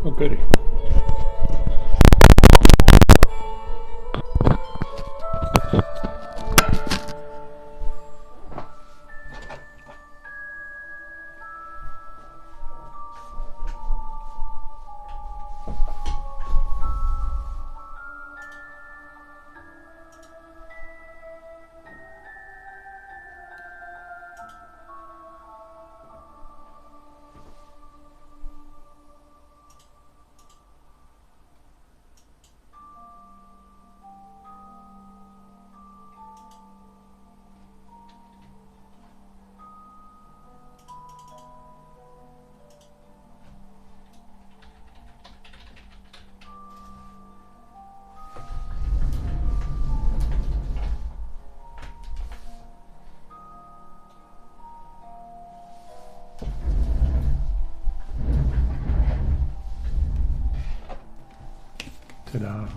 Oh, goody. Ta-da.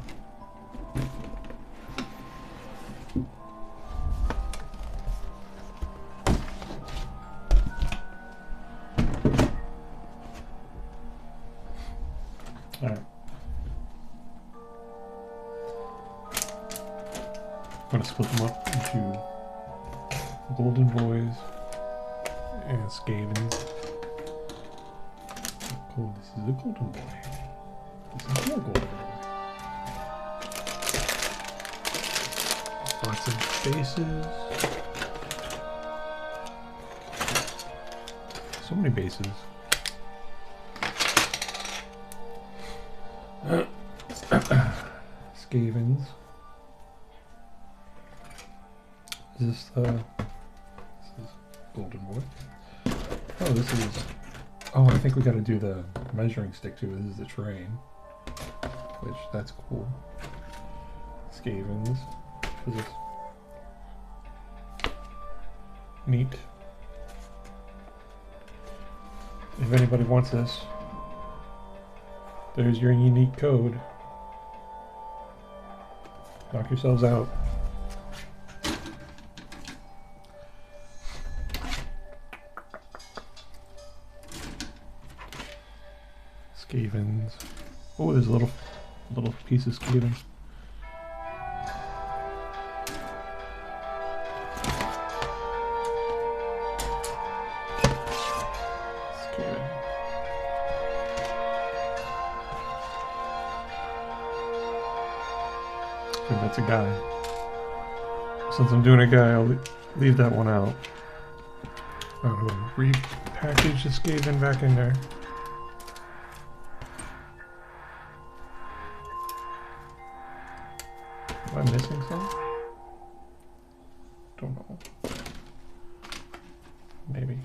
Alright. I'm going to split them up into Golden Boys and Skavens. Oh, this is a Golden Boy. This is more Golden Boy. Lots of bases. So many bases. Skavens. Is this this is Golden Boy? Oh, this is. Oh, I think we got to do the measuring stick too. This is the terrain, which that's cool. Skavens. Is this neat? If anybody wants this, there's your unique code. Knock yourselves out. Skavens. Oh, there's a little piece of Skavens. I think that's a guy. Since I'm doing a guy, I'll leave that one out. Oh, repackage the Skaven back in there. Am I missing some? Don't know. Maybe.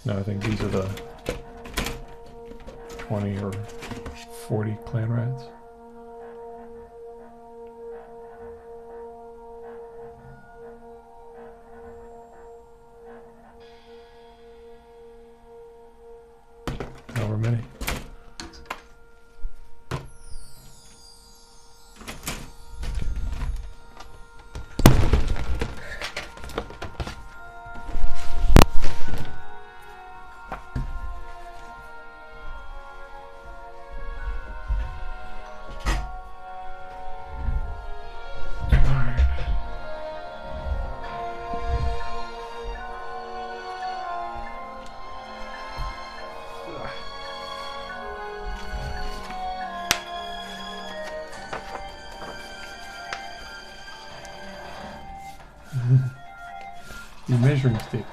No, I think these are the 20 or 40 clan rats. However many. Le measuring stick,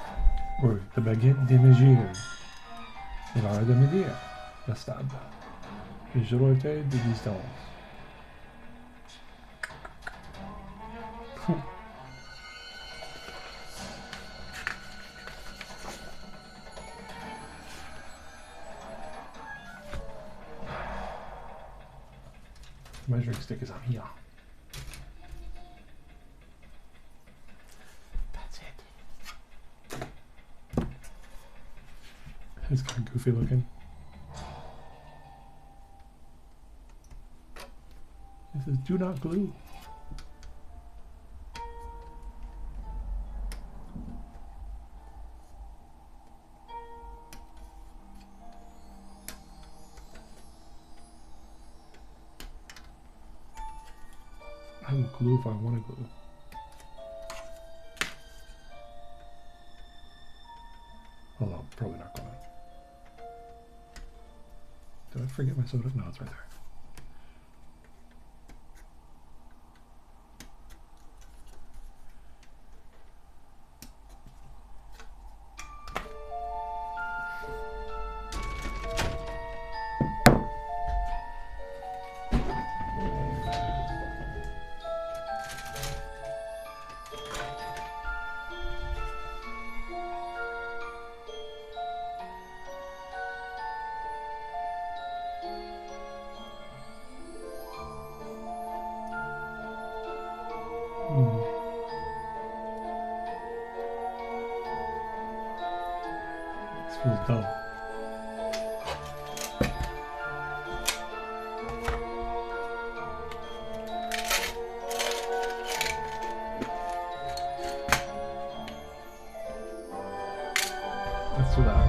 ou la baguette de mesure, l'heure de medir, la stable, le geloteuil de distance. Measuring stick is on here. It's kind of goofy looking. It says do not glue. I will glue if I want to glue. Although I'm probably not gonna. Did I forget my soda? No, it's right there. This feels dull. Let's do that.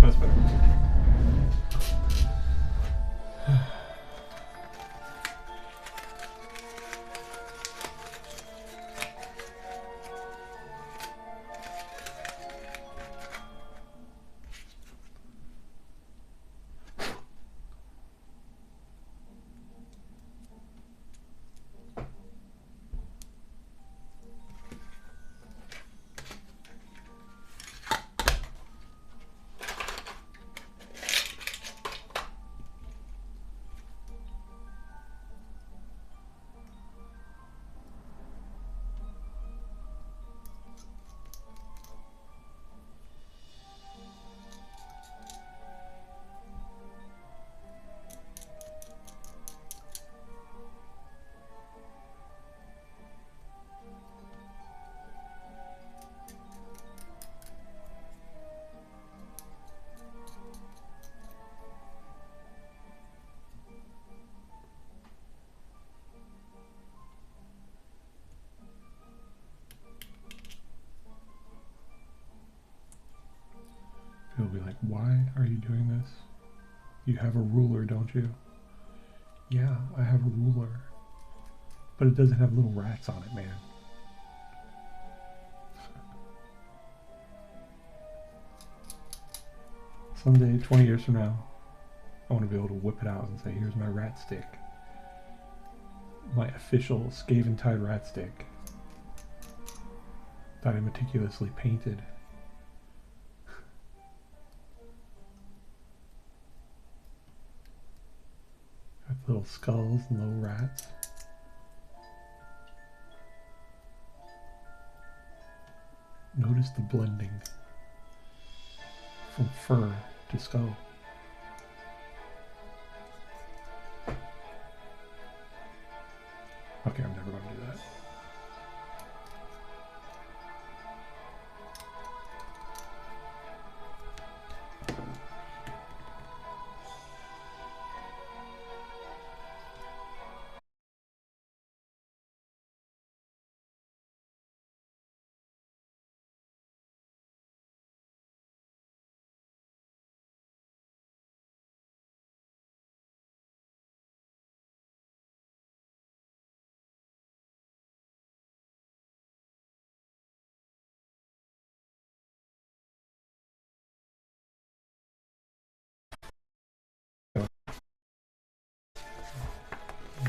That's better. He'll be like, why are you doing this? You have a ruler, don't you? Yeah, I have a ruler. But it doesn't have little rats on it, man. Someday, 20 years from now, I want to be able to whip it out and say, here's my rat stick. My official Skaventide rat stick that I meticulously painted. With little skulls and little rats. Notice the blending from fur to skull. Okay, I'm never going to do that.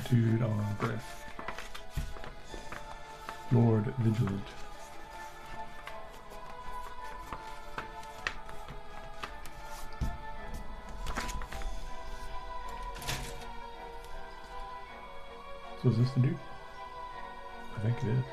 Dude on Griff. Lord Vigilant. So is this the dude? I think it is.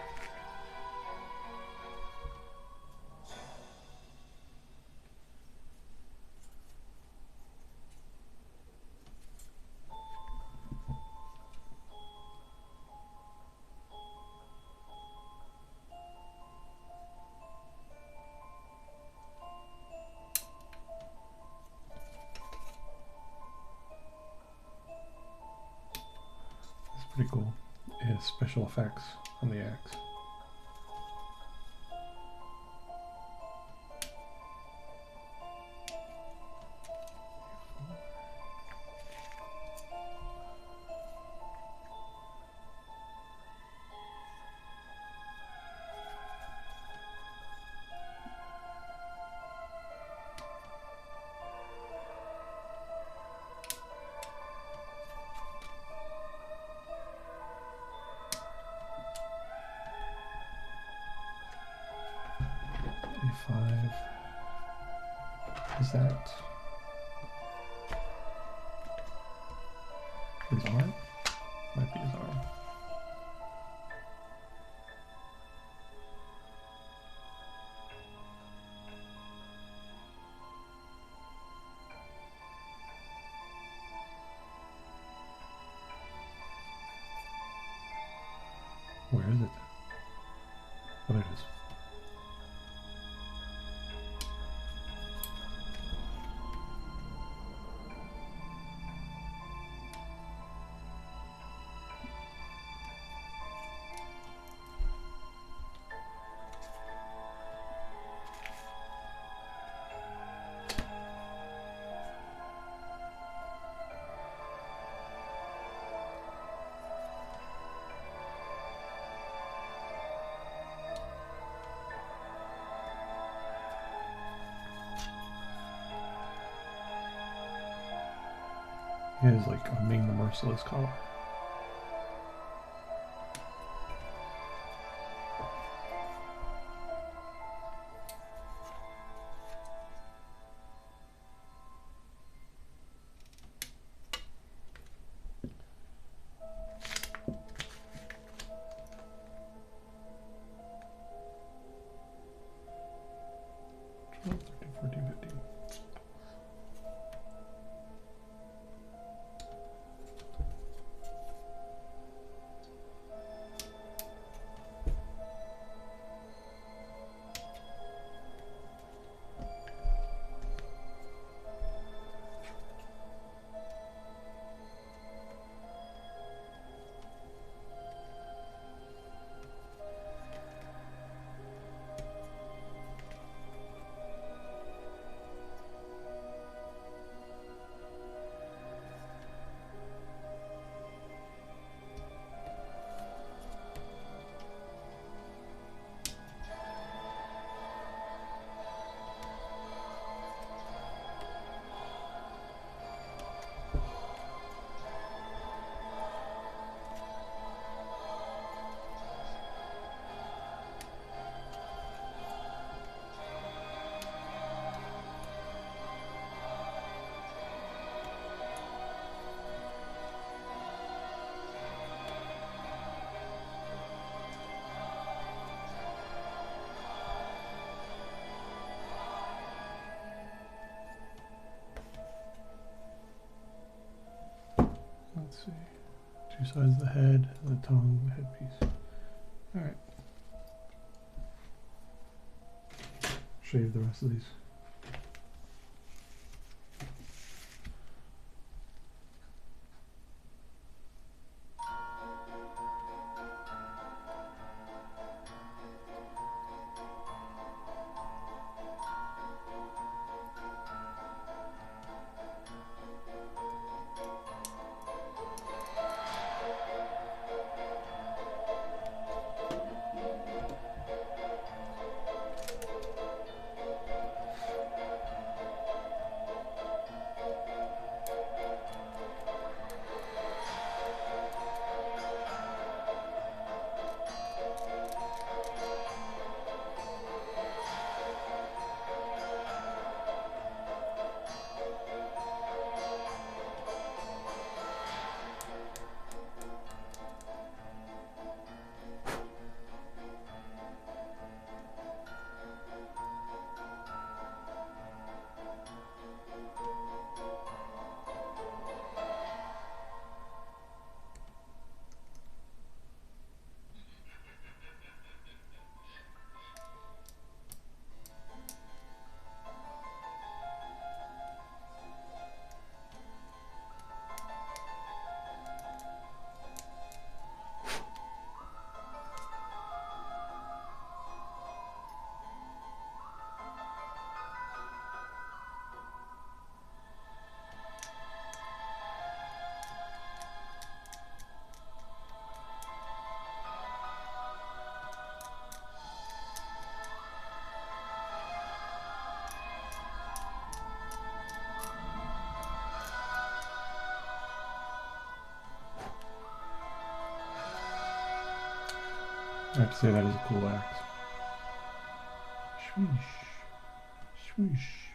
Pretty cool. is special effects on the axe. Is that his arm? Might be his arm. Where is it? Oh, there it is. He has like a Ming the Merciless collar. Let's see. Two sides of the head, the tongue, the headpiece. Alright. Shave the rest of these. I have to say that is a cool axe. Swoosh. Swoosh.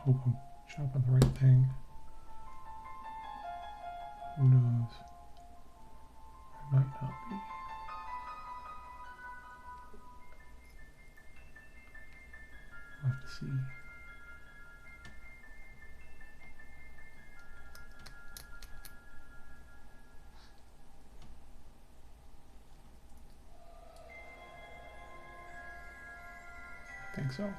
Hope I'm chopping the right thing. Who knows? I might not be. I'll have to see. I think so.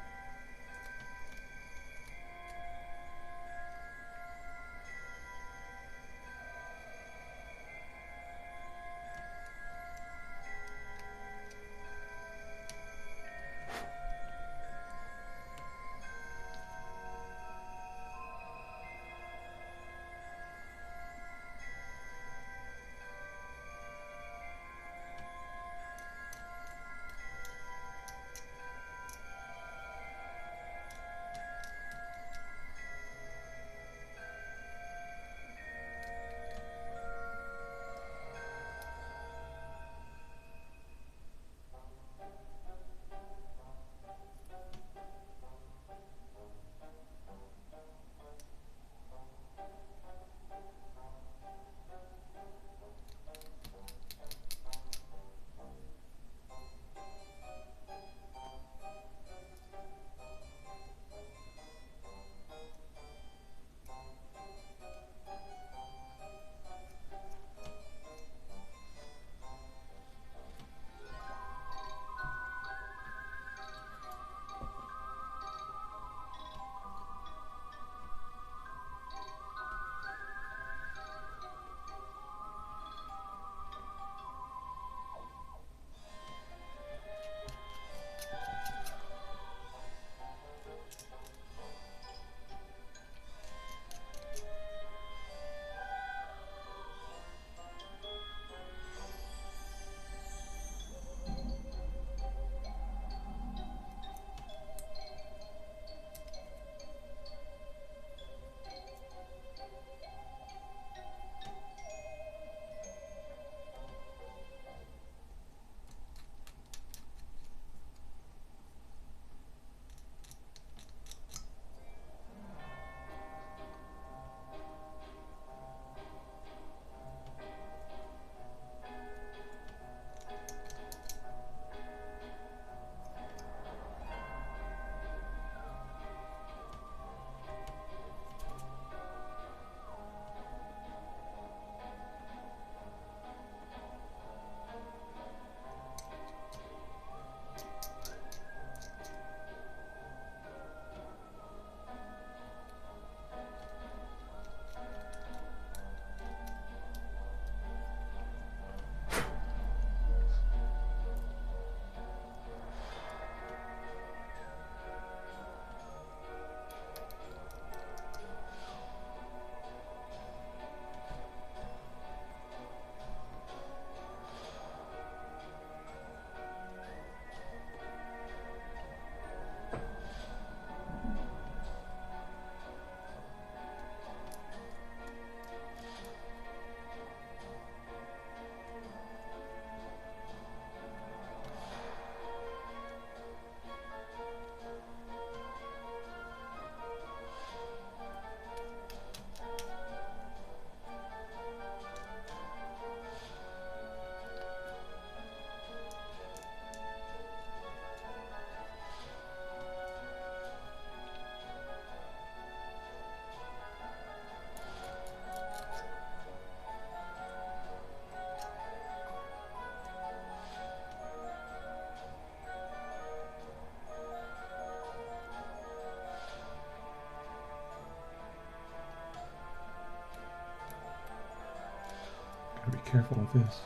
careful with this.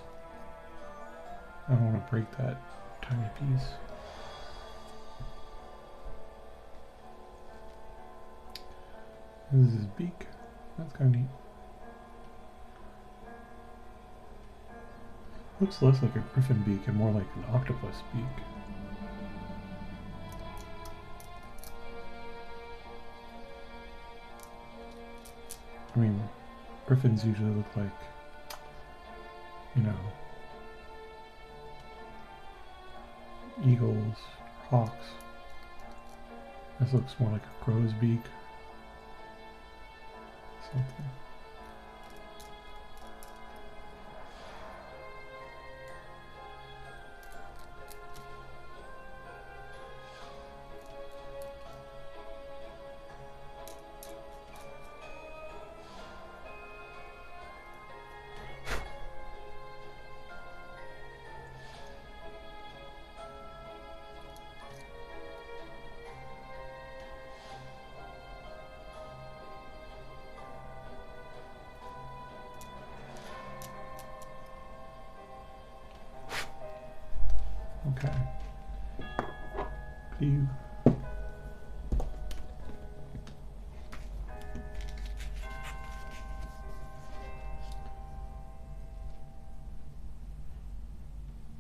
I don't want to break that tiny piece. This is his beak. That's kind of neat. Looks less like a griffin beak and more like an octopus beak. I mean, griffins usually look like, you know, eagles, hawks. This looks more like a crow's beak. Something. Okay. Pew.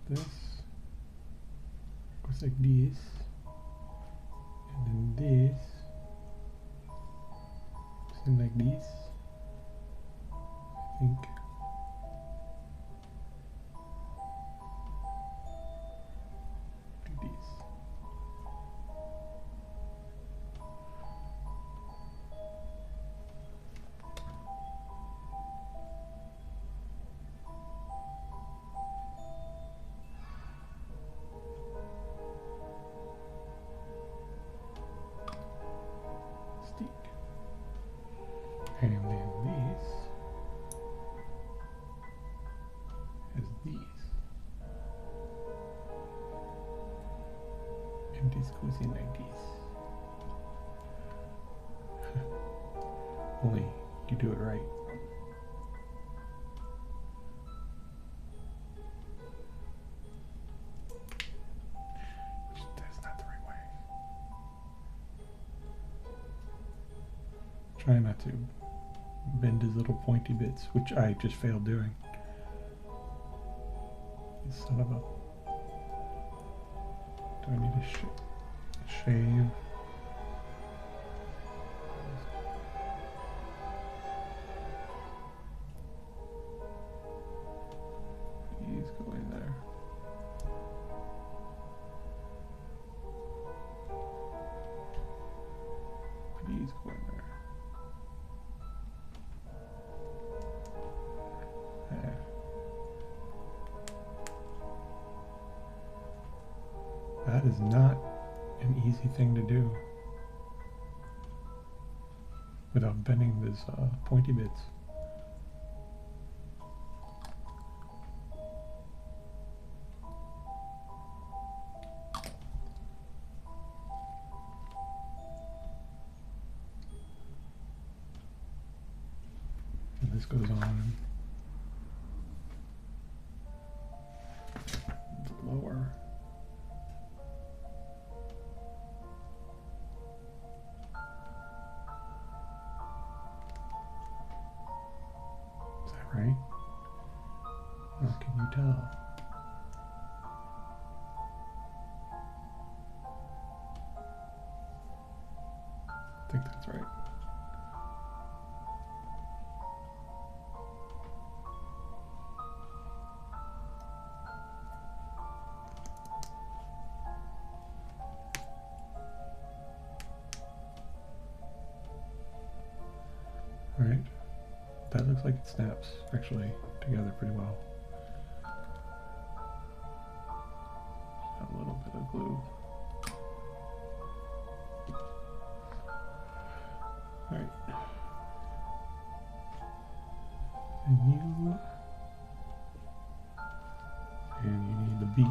This goes like this, and then this goes like this, I think. And then this has these. And this goes in like this. Only you do it right. That's not the right way. Try not to bend his little pointy bits, which I just failed doing. You son of a... Do I need to shave? Please go in there. Please go in there. That is not an easy thing to do without bending these pointy bits. And this goes on lower. Right? Or can you tell? I think that's right. All right. That looks like it snaps actually together pretty well. A little bit of glue. Alright. And you need the beak.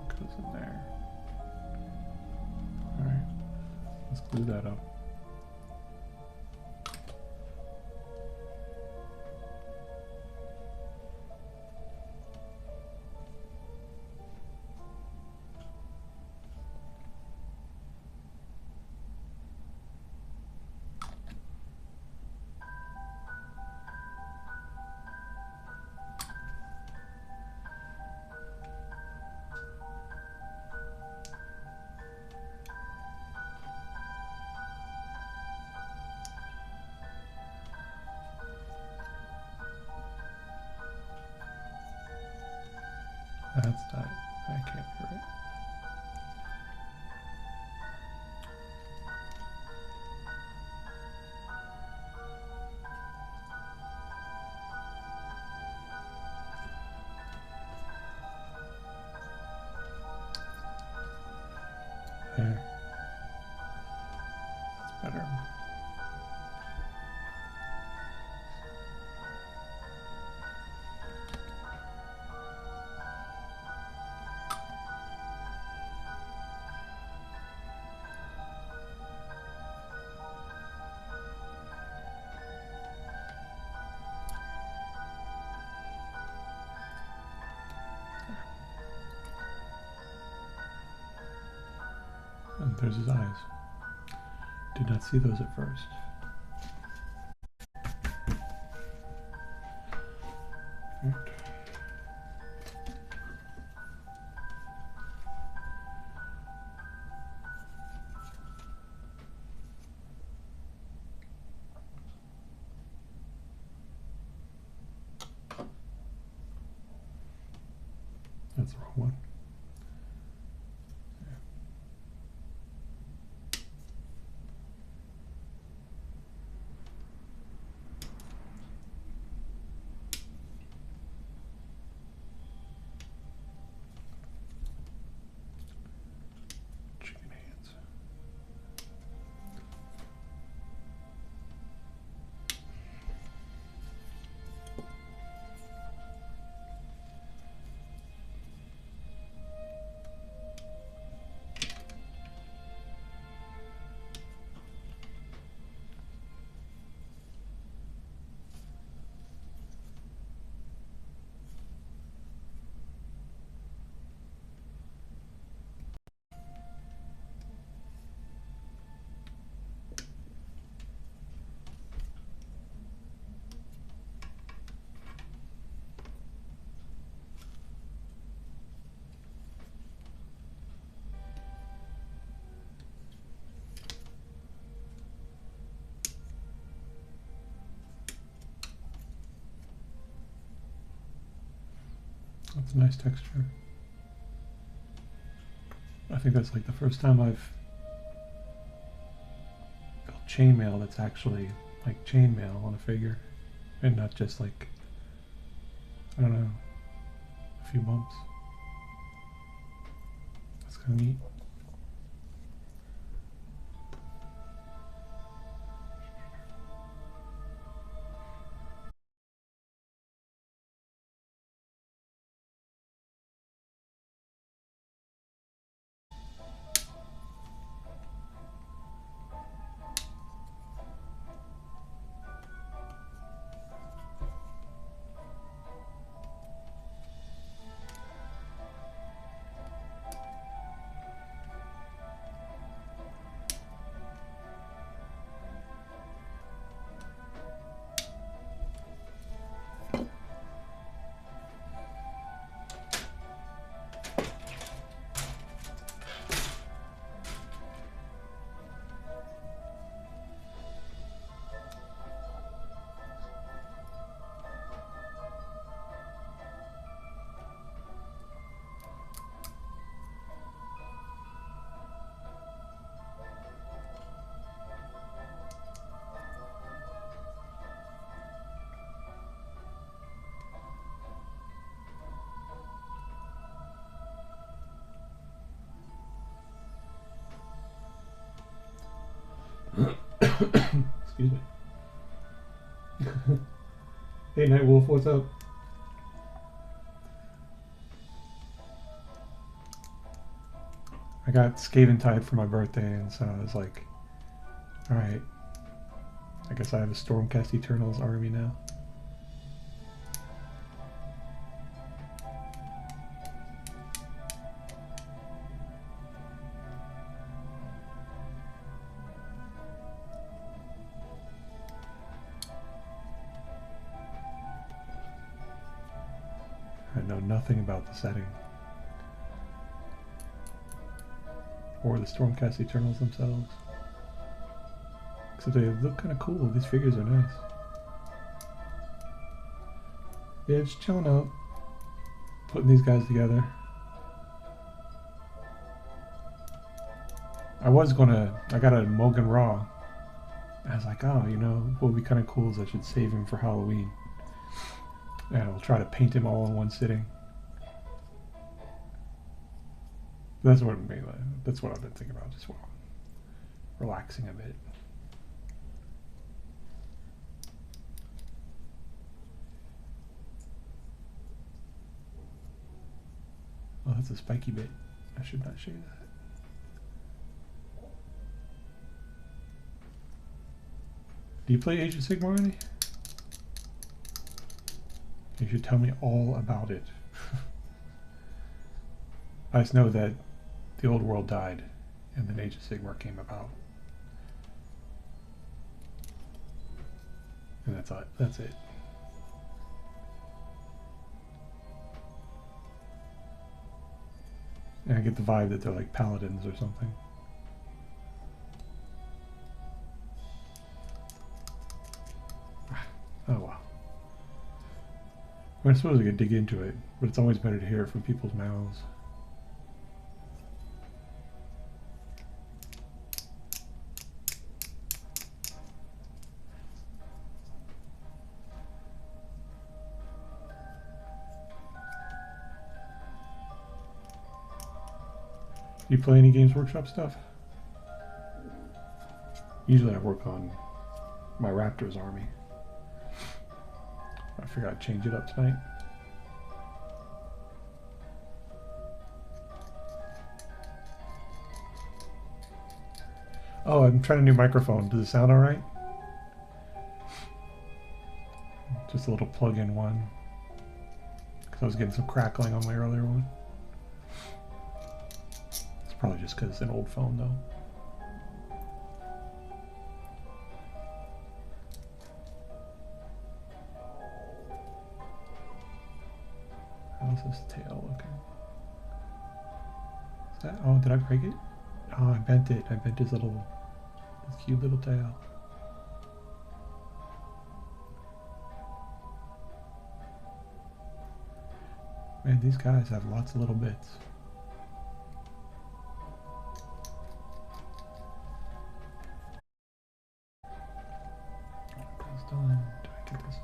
Goes in there. Let's glue that up. That's not, that can't be right. There. That's better. And there's his eyes. Did not see those at first. Right. That's the wrong one. Chicken hands. That's a nice texture. I think that's like the first time I've felt chainmail that's actually like chainmail on a figure and not just like, I don't know, a few bumps. That's kind of neat. Excuse me. Hey, Nightwolf, what's up? I got Skaventide for my birthday, and so I was like, Alright. I guess I have a Stormcast Eternals army now. I know nothing about the setting. Or the Stormcast Eternals themselves. Except they look kind of cool. These figures are nice. Yeah, just chilling out. Putting these guys together. I got a Mogan Raw. I was like, oh, you know, what would be kind of cool is I should save him for Halloween. And I'll try to paint him all in one sitting. That's what I've been thinking about, just while relaxing a bit. Oh, that's a spiky bit. I should not show you that. Do you play Age of Sigmar any? You should tell me all about it. I just know that the old world died and then Age of Sigmar came about. And that's it. And I get the vibe that they're like paladins or something. Oh wow. I suppose I could dig into it, but it's always better to hear it from people's mouths. Do you play any Games Workshop stuff? Usually I work on my Raptors army. I figured I'd change it up tonight. Oh, I'm trying a new microphone. Does it sound alright? Just a little plug-in one. Because I was getting some crackling on my earlier one. It's probably just because it's an old phone though. How's this tail looking? Is that, oh, did I break it? Oh, I bent it. I bent his cute little tail. Man, these guys have lots of little bits. That's done. Did I get this?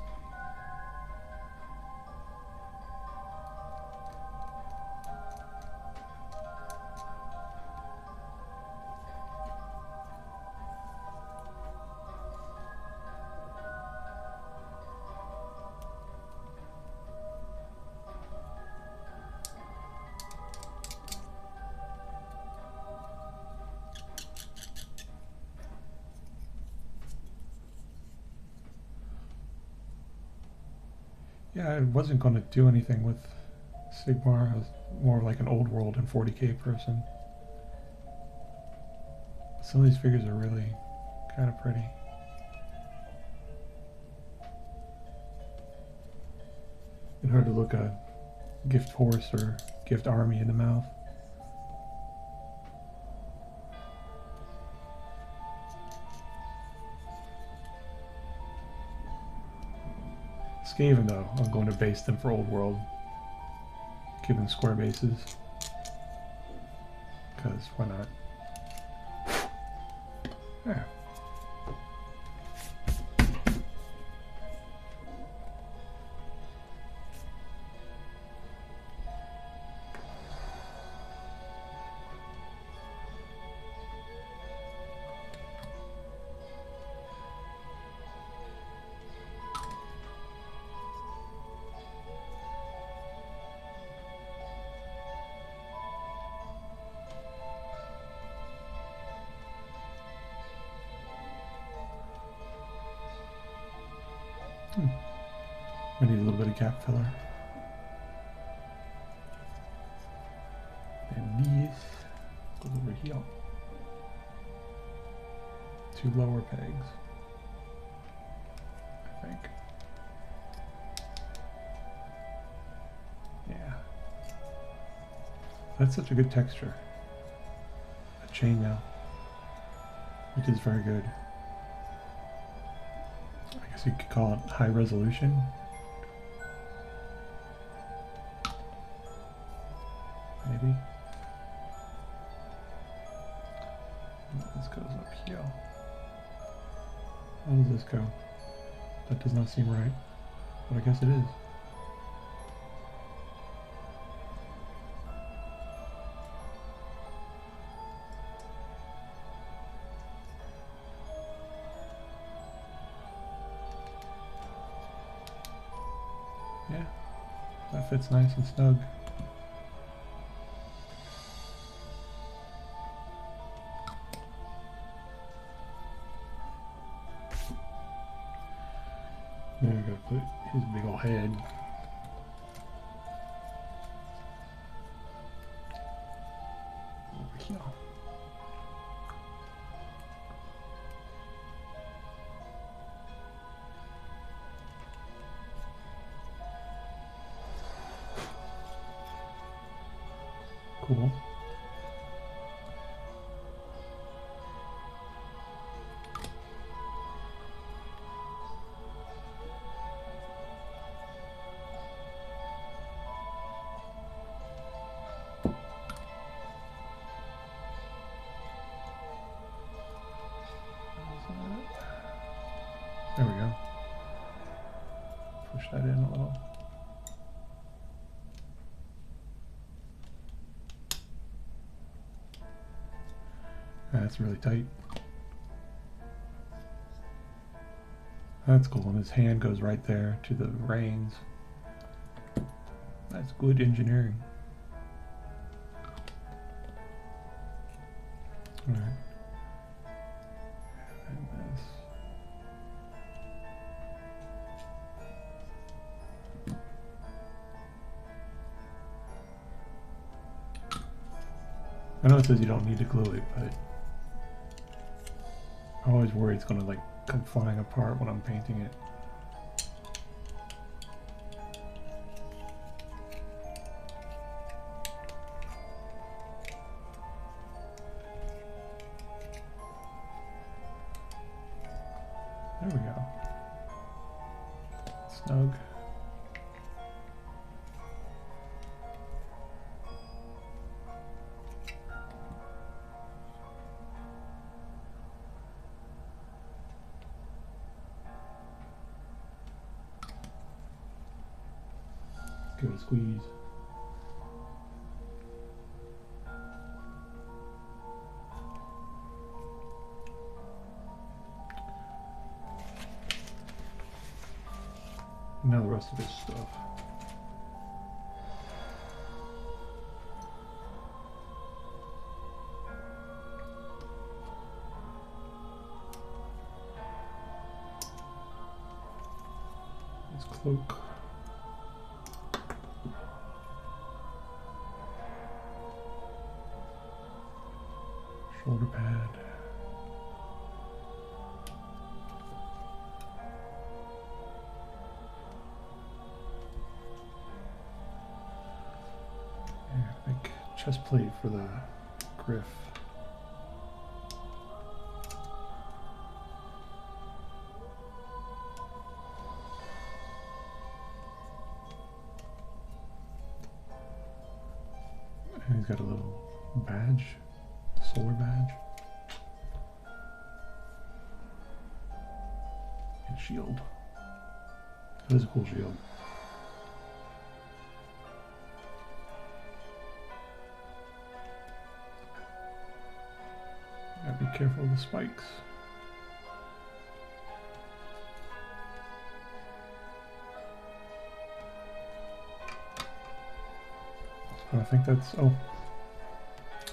Yeah, I wasn't going to do anything with Sigmar. I was more like an old world and 40k person. Some of these figures are really kind of pretty. It's hard to look a gift horse or gift army in the mouth. Skaven though, I'm going to base them for old world. Give them square bases. Because why not? Yeah. We need a little bit of gap filler. And these goes over here. 2 lower pegs, I think. Yeah. That's such a good texture. A chain now, which is very good. I guess you could call it high resolution. Maybe. This goes up here. How does this go? That does not seem right, but I guess it is. Yeah, that fits nice and snug. Now I gotta put his big old head. Over here. Cool. There we go. Push that in a little. That's really tight. That's cool, and his hand goes right there to the reins. That's good engineering. Alright. And this. I know it says you don't need to glue it, but I always worry it's going to like come flying apart when I'm painting it. There we go. Snug. Give it a squeeze. Now the rest of this stuff. His cloak. Shoulder pad. Yeah, I think chest plate for the griff. And he's got a little badge. Solar badge and shield. That is a cool shield. Gotta be careful of the spikes. I think that's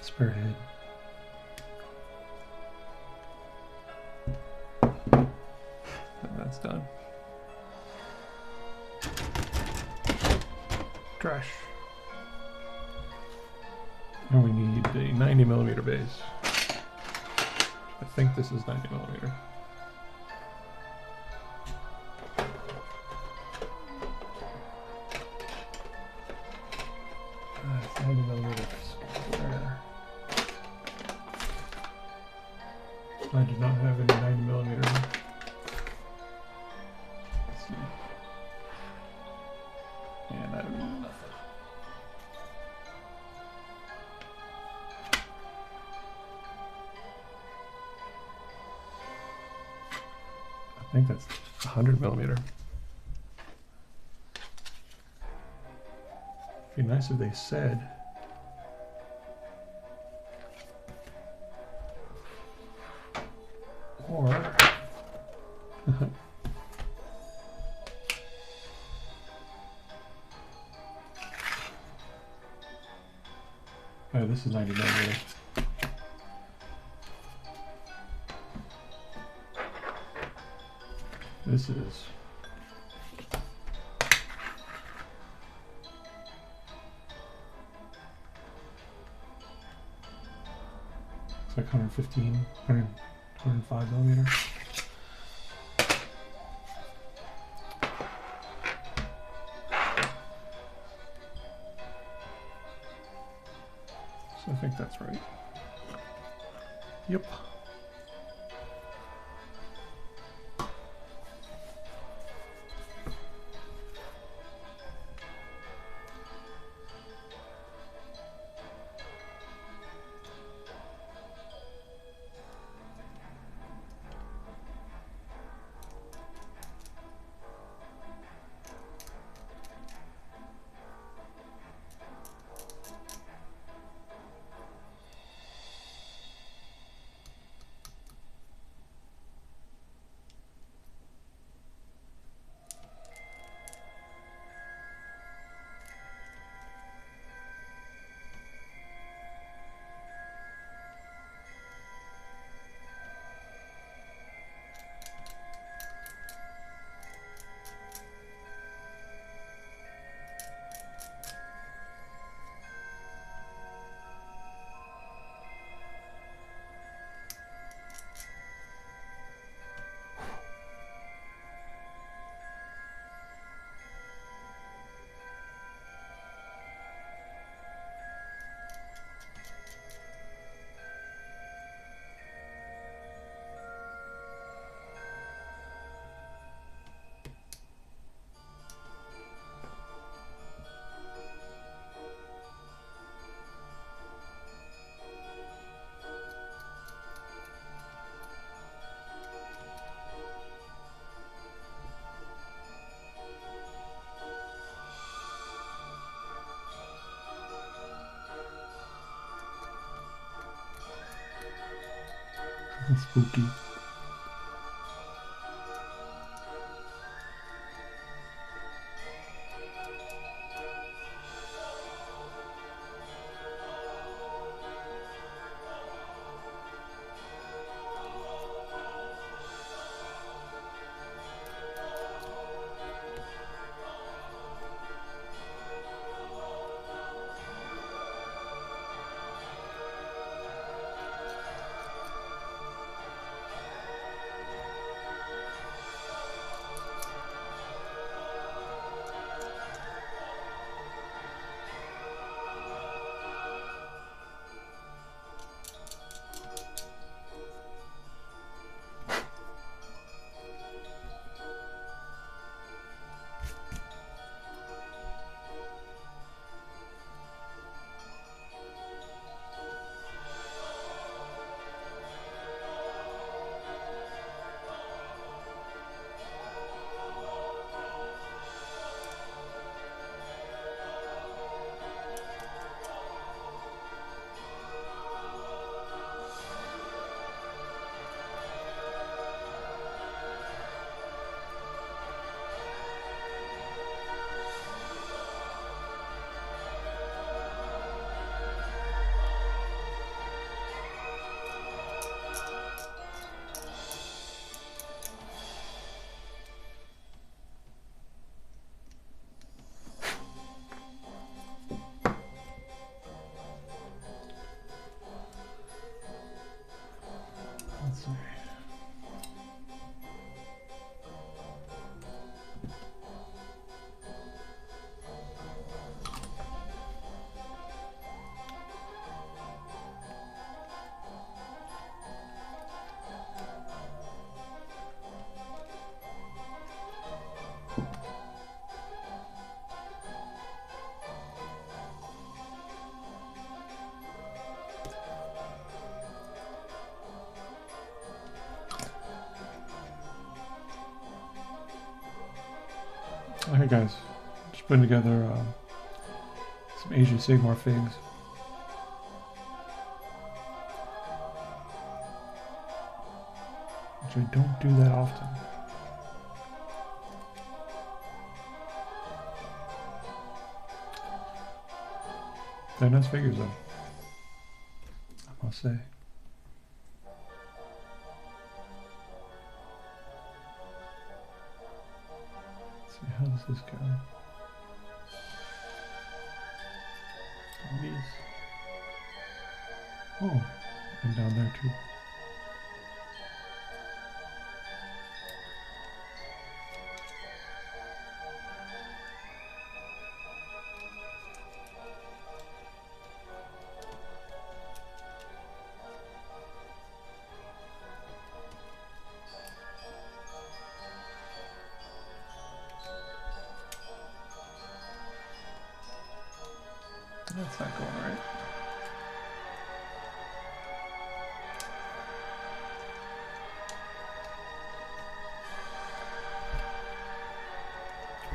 spare head. That's done. Trash. And we need a 90 millimeter base. I think this is 90 millimeter. It's 90 millimeter square. I do not have any 90 millimeter. Let's see. And I have nothing. I think that's 100 millimeter. Be nice if they said. Or oh, this is 90 millimeter. This is it's like 115, 105 millimeter. So I think that's right. Yep. Spooky. Okay, guys, just putting together some Asian Sigmar figs. Which I don't do that often. They're nice figures, though, I must say. Let's see, how does this go? These. Oh, and down there too. That's not going right.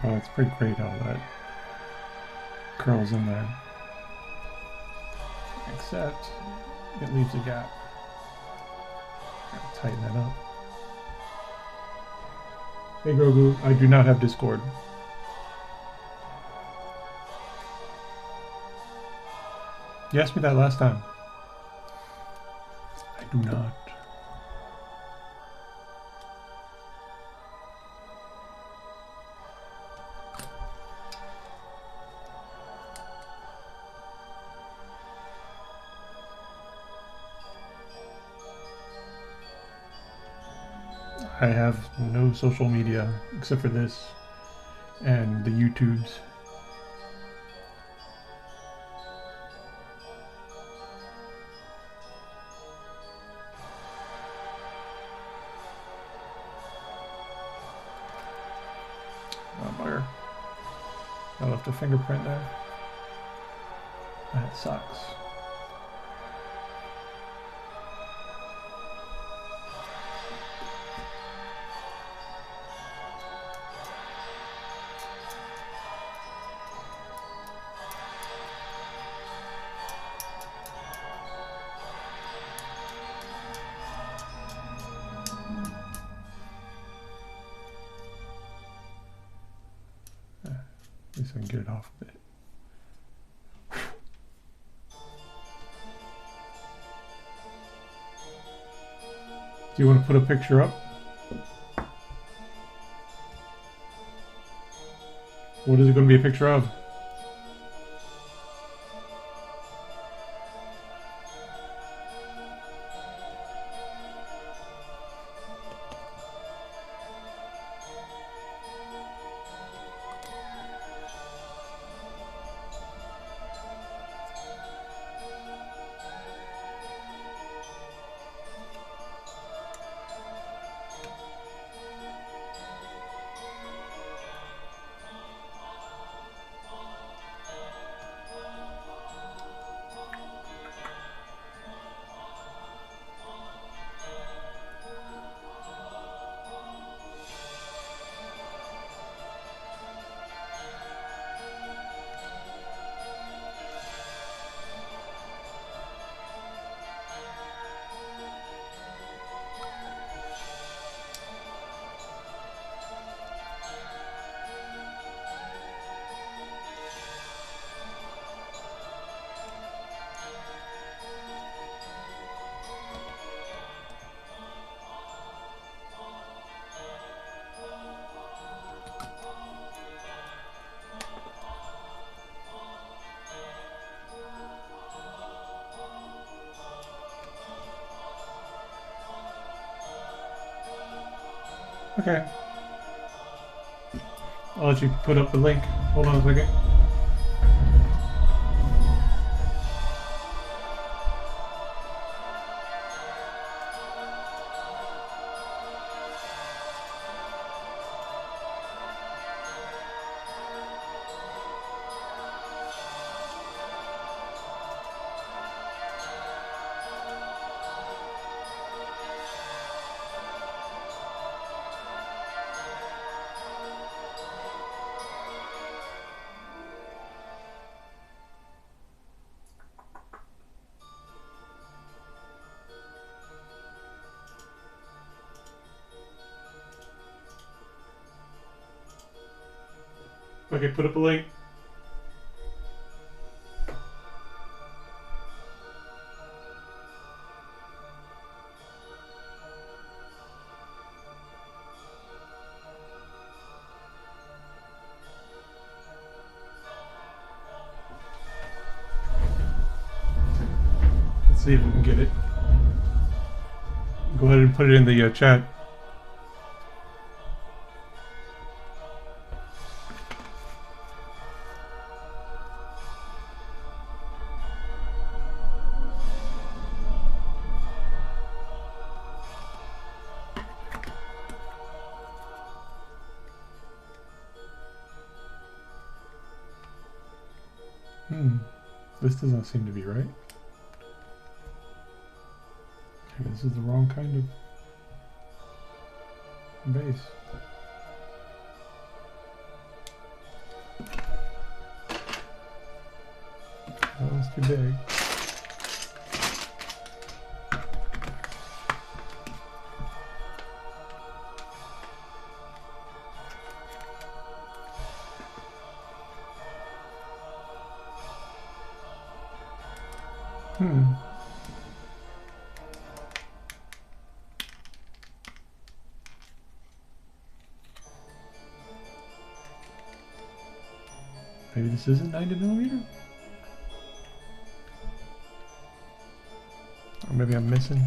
Oh, it's pretty great how that curls in there. Except it leaves a gap. Gotta tighten that up. Hey Grogu, I do not have Discord. You asked me that last time. I do not. I have no social media except for this and the YouTubes. I left a fingerprint there. That sucks. At least I can get it off a bit. Do you want to put a picture up? What is it going to be a picture of? Okay. I'll let you put up the link. Hold on a second. Okay, put up a link. Let's see if we can get it. Go ahead and put it in the chat. This doesn't seem to be right. Okay, this is the wrong kind of base. That one's too big. Maybe this isn't 90mm? Or maybe I'm missing.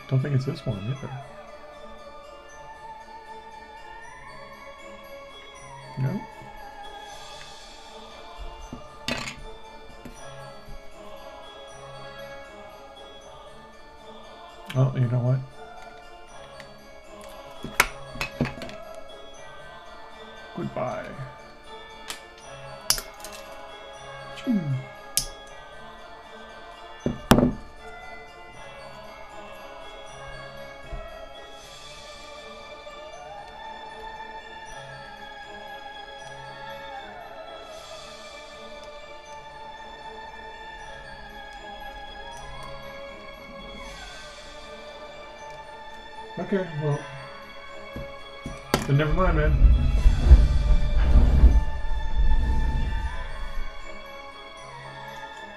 Don't think it's this one either. No. Oh, you know what? Goodbye. Choo. Okay, well, then never mind, man.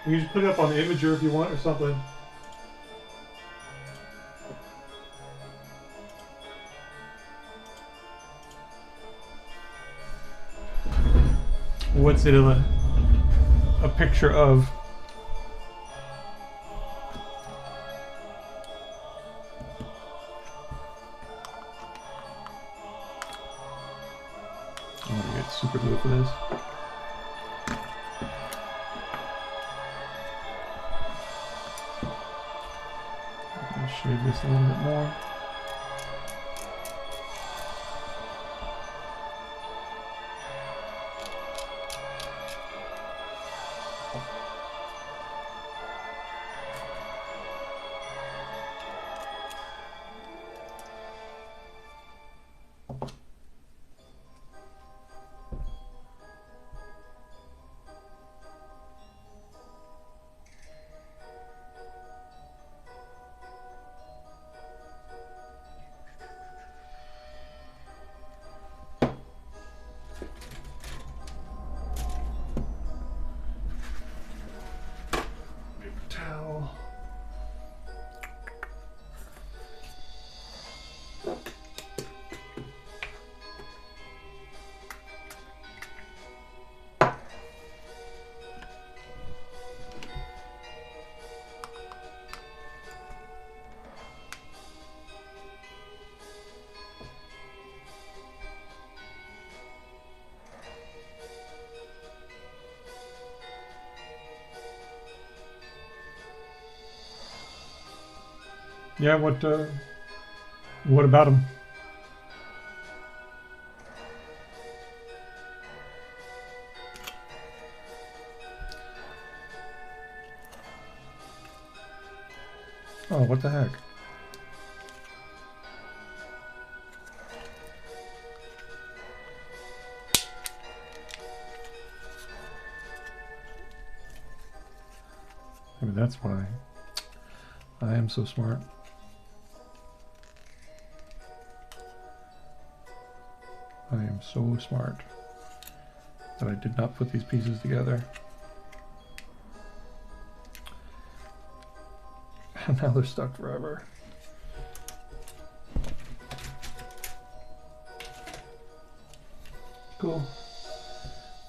You can just put it up on the Imager if you want or something. What's it a picture of? Super glue for this. Shade this a little bit more. Yeah, what about him? Oh, what the heck? Maybe that's why. I am so smart. I am so smart that I did not put these pieces together. And now they're stuck forever. Cool.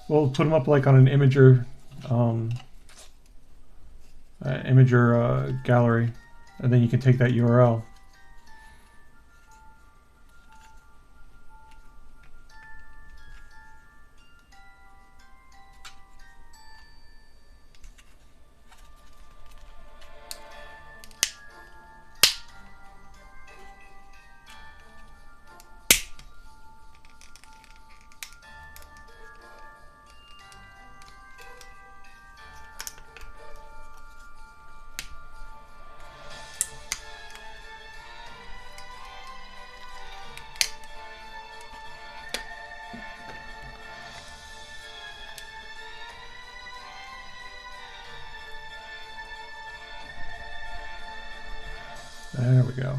We'll put them up like on an imager, gallery, and then you can take that URL. There we go.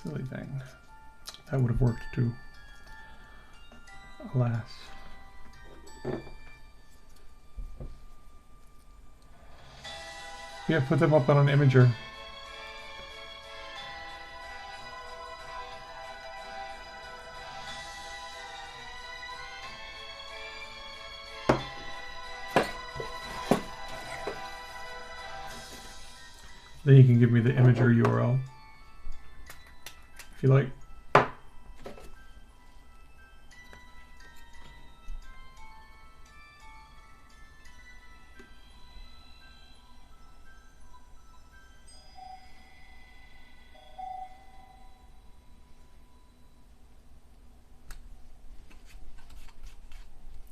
Silly thing. That would have worked too. Alas. Yeah, put them up on an imager. Then you can give me the imager URL if you like.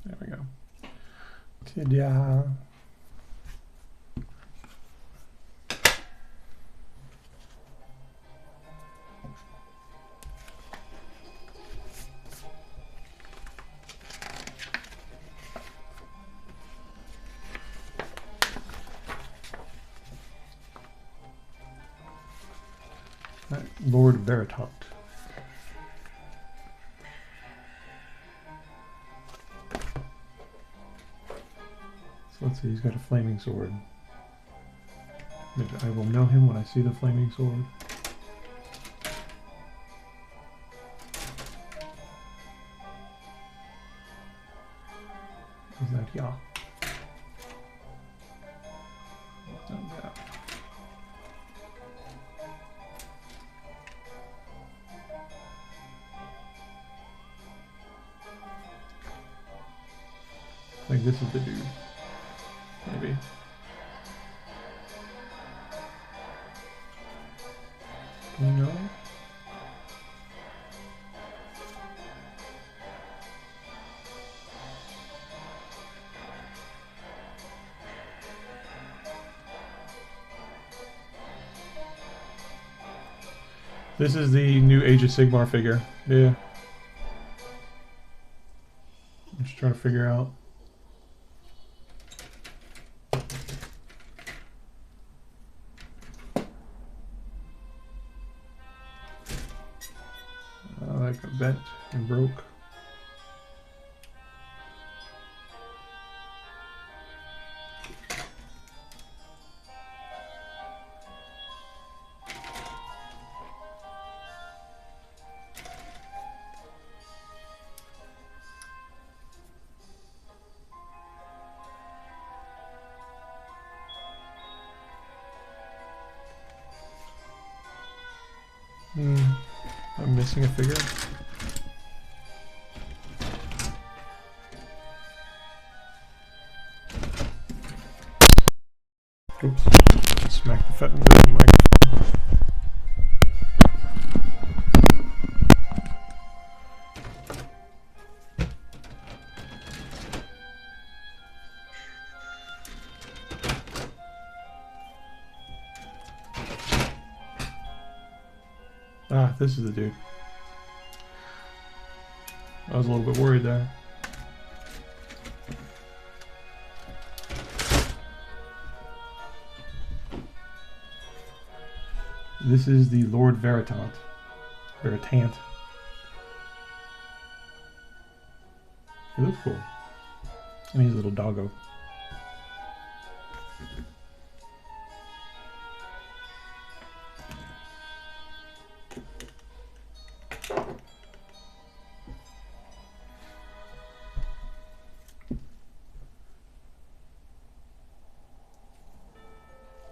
There we go. Ta-da. Lord Veritot. So let's see, he's got a flaming sword. I will know him when I see the flaming sword. Is that yeah? Yeah. I think this is the dude. Maybe. Can you know? This is the new Age of Sigmar figure. Yeah. I'm just trying to figure out. Like a bent and broke. I'm missing a figure. Oops. Smack the mic. Ah, this is the dude. I was a little bit worried there. This is the Lord Veritant. Veritant. He looks cool. And he's a little doggo.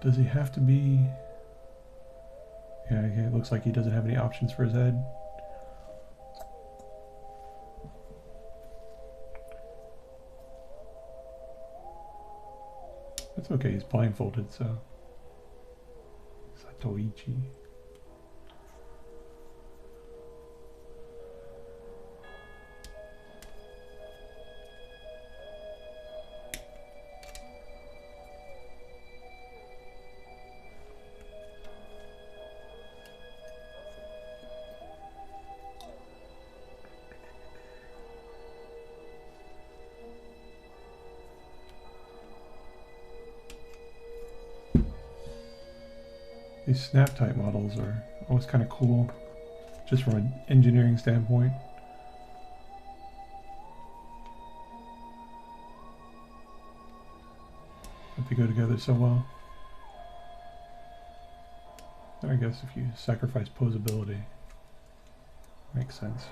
Does he have to be... Yeah, it looks like he doesn't have any options for his head. That's okay, he's blindfolded, so... Satoichi. These snap type models are always kind of cool, just from an engineering standpoint. But they go together so well. And I guess if you sacrifice posability, makes sense.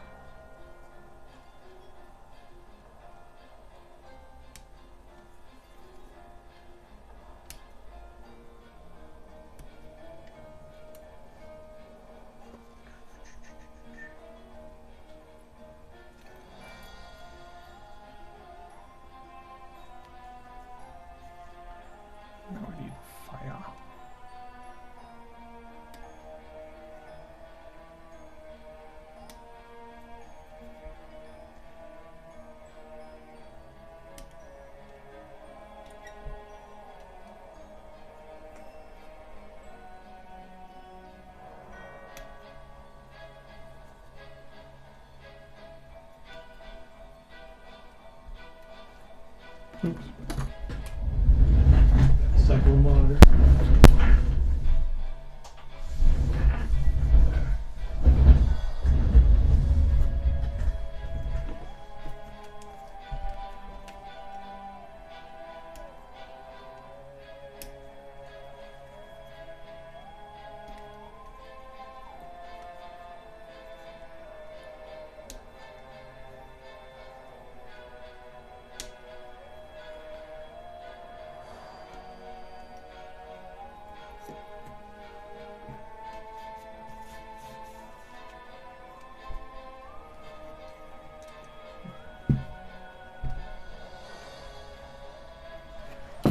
Now I need fire. Oops. Cycle monitor.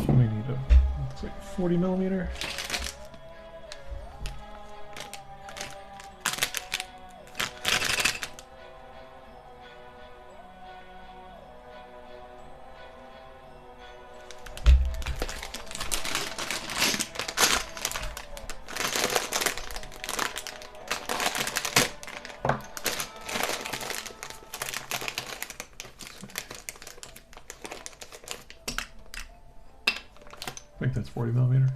We need a, looks like 40 millimeter. I think that's 40 millimeter.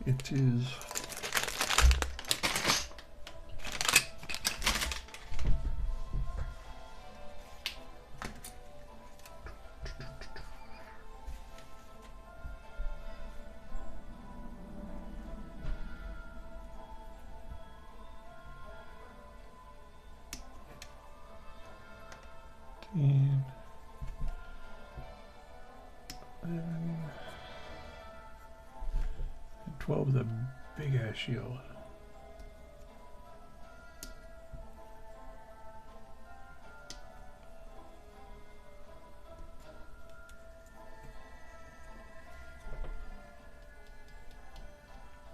It is. And 12 is a big ass shield.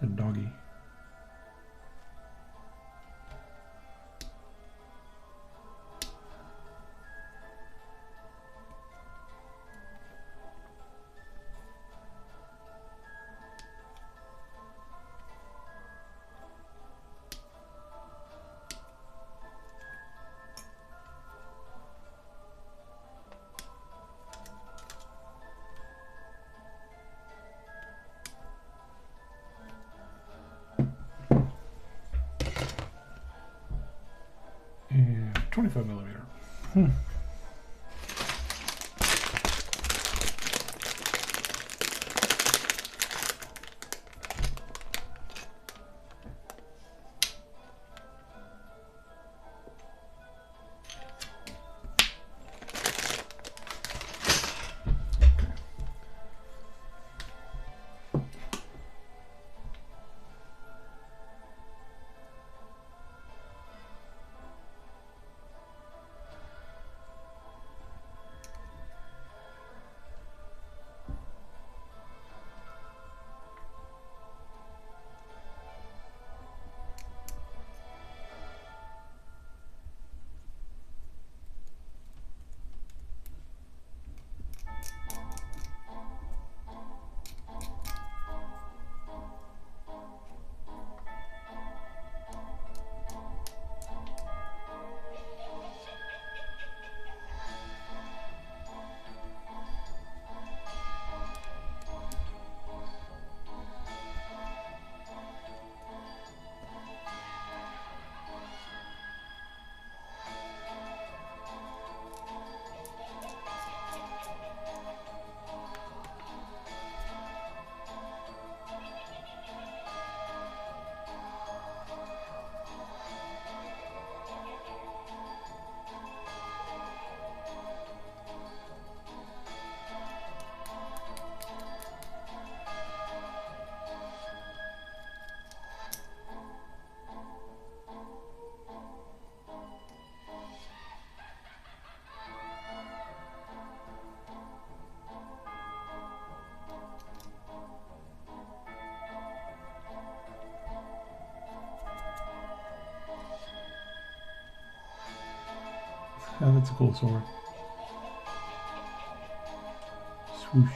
And doggy. 25 millimeter. Hmm. Oh, that's a cool sword. Swoosh.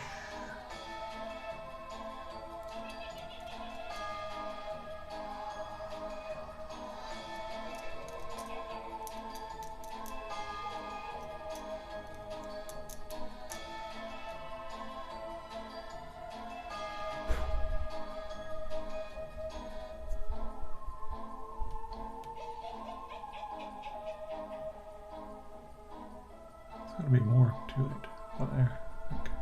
There's got to be more to it. Oh, there. Okay.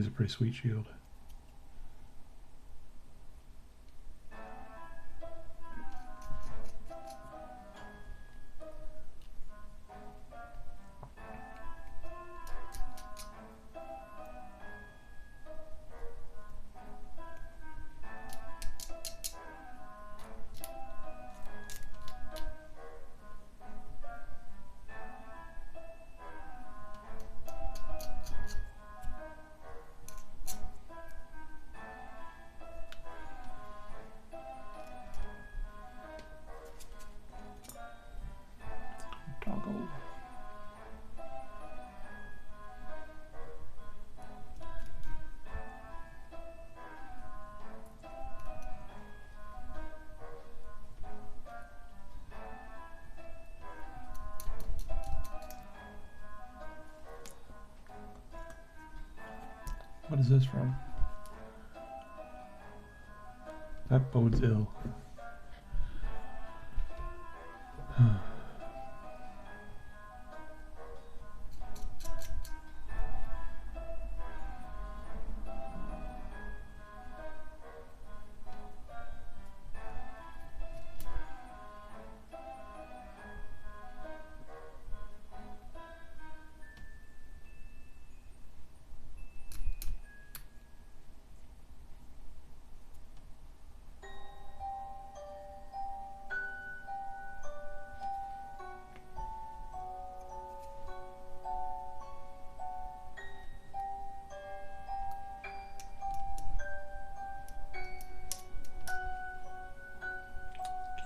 is a pretty sweet shield. Toggle. What is this from? That bodes ill.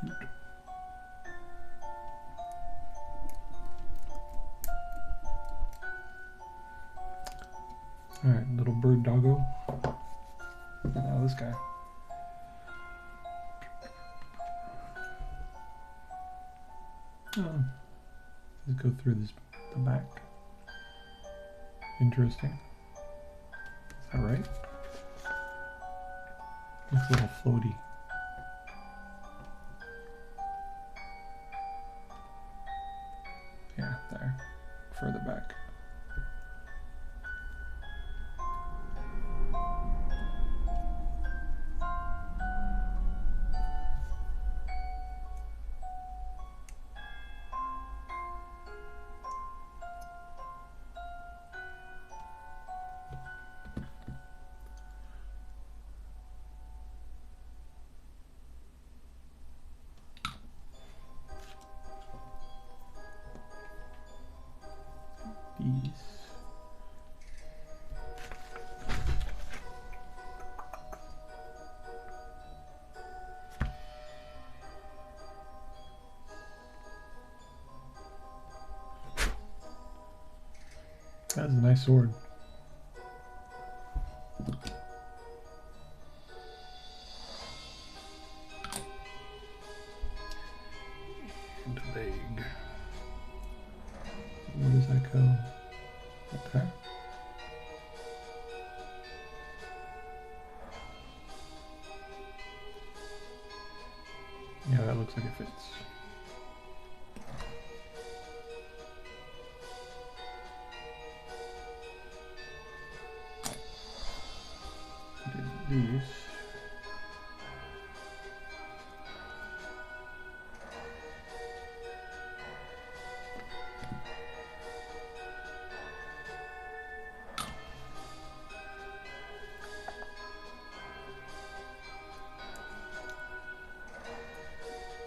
Cute. Alright, little bird doggo. And now this guy. Oh, let's go through this, the back. Interesting. Is that right? Looks a little floaty. Yeah, there. Further back. These. That's a nice sword. And big. Where does that go? Okay. Yeah, that looks like it fits. Do these.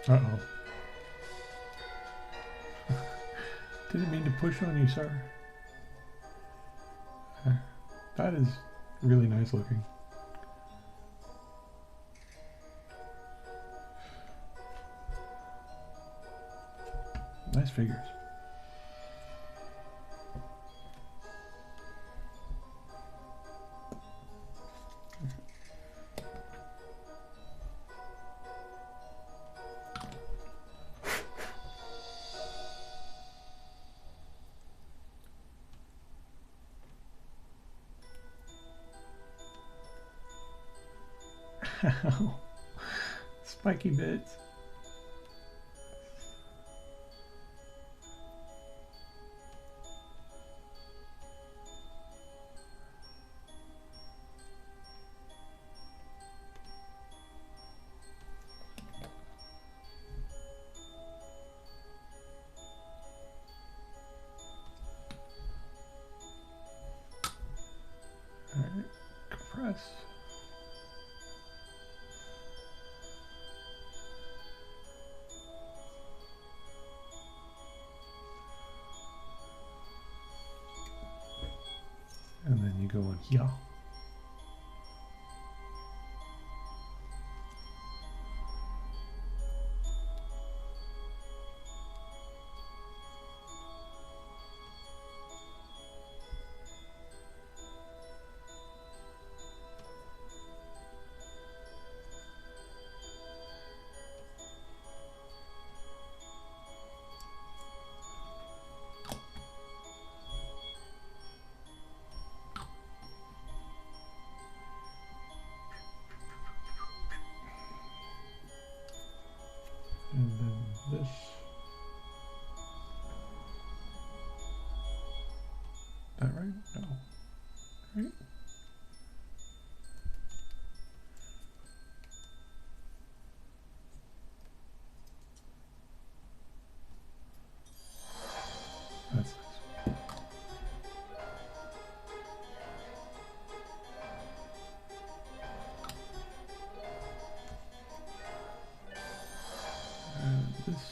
Uh-oh. Didn't mean to push on you, sir. That is really nice looking. Nice figures. Spiky bits. Alright, compress. And then you go in here. And then this. That right? No. Right? That's nice. And this.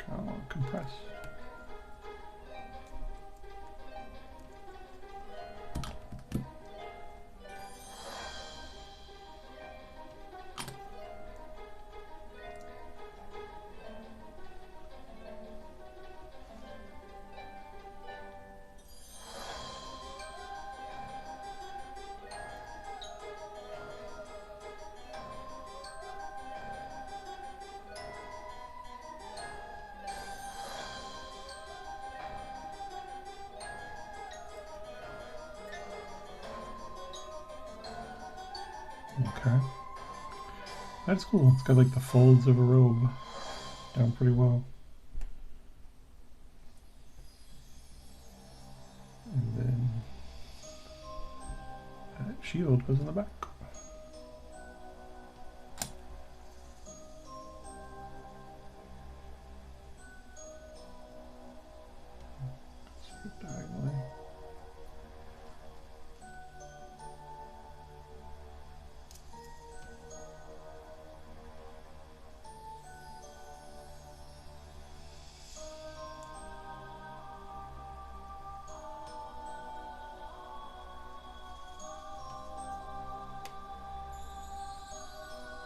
Come on, compress. Okay. That's cool. It's got like the folds of a robe down pretty well. And then that shield goes in the back. Diagonally.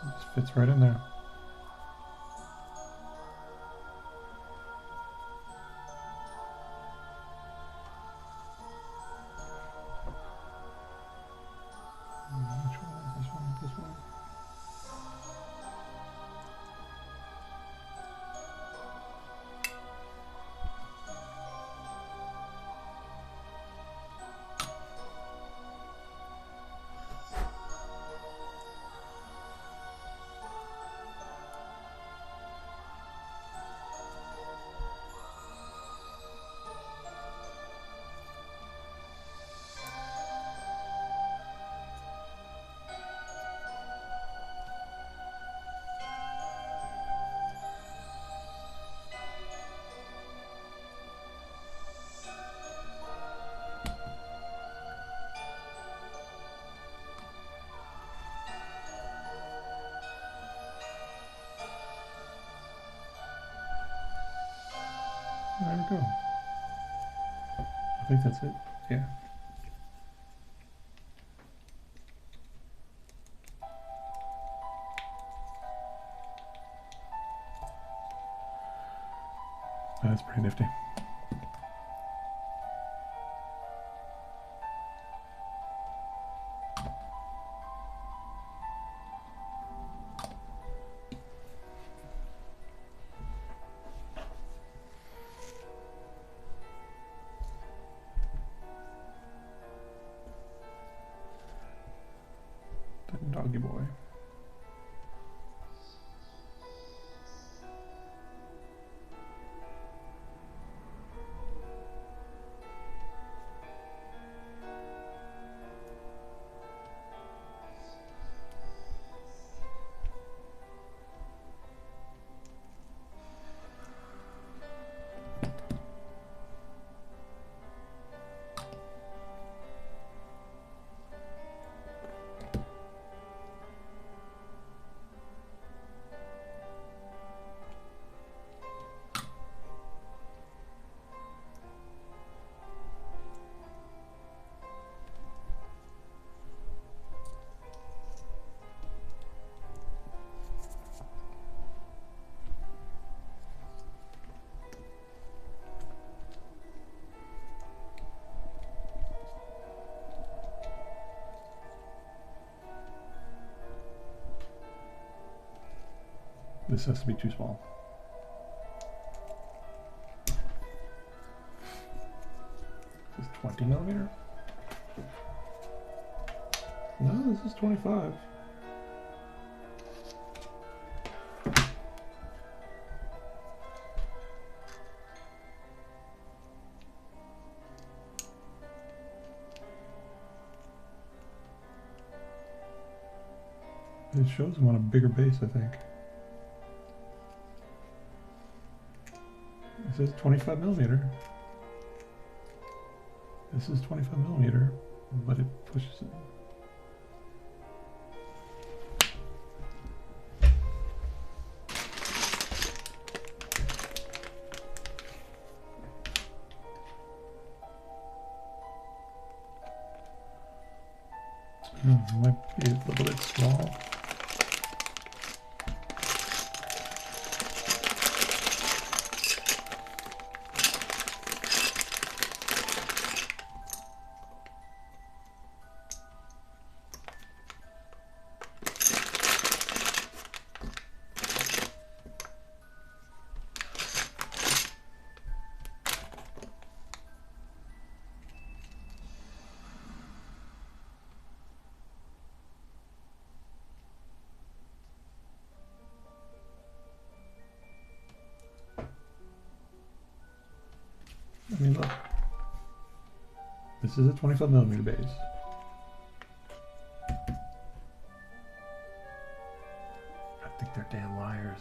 Just fits right in there. Which one is this one? This one? There we go. I think that's it. Yeah. That's pretty nifty. This has to be too small. This is 20 millimeter? No, this is 25. It shows them on a bigger base, I think. It says 25 millimeter. This is 25 millimeter, but it pushes it. Might be a little bit small. I mean, look. This is a 25 millimeter base. I think they're damn liars.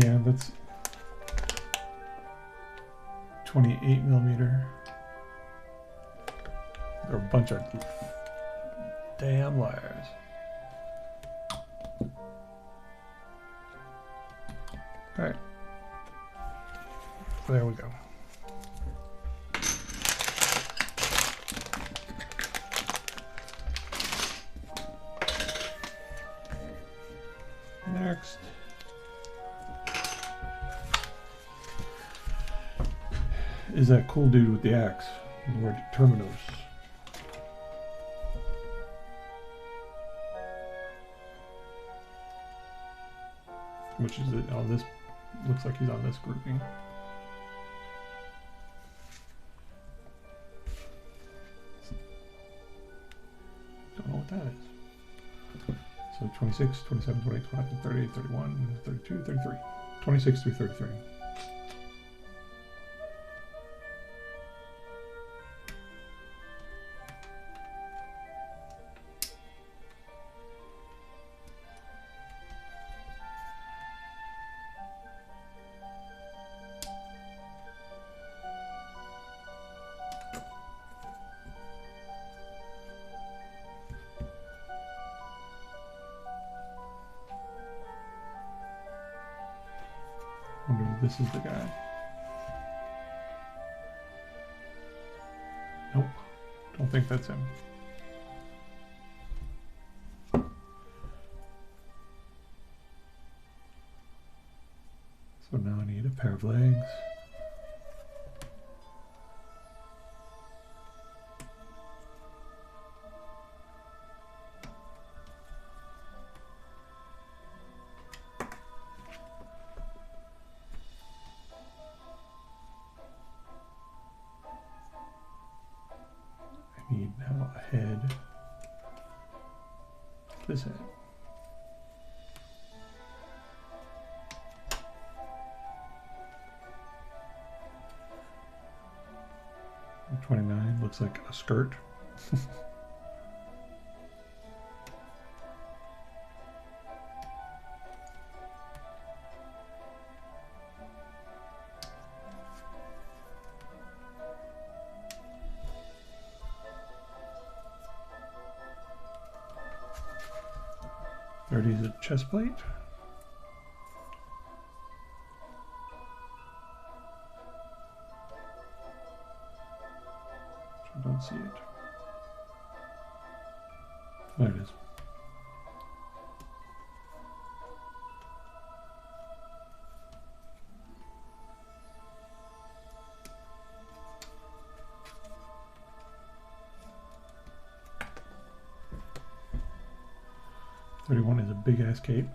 Yeah, that's 28 millimeter. They're a bunch of damn liars. All right. So there we go. Next. Is that cool dude with the axe, Lord Terminus. Which is it on this, looks like he's on this grouping. Don't know what that is. So 26, 27, 28, 29, 30, 31, 32, 33. 26 through 33. Wonder if this is the guy. Nope, don't think that's him. So now I need a pair of legs. I need now a head. This head. And 29 looks like a skirt. Is a chest plate. I don't see it. There it is. $31 is a big ass cape.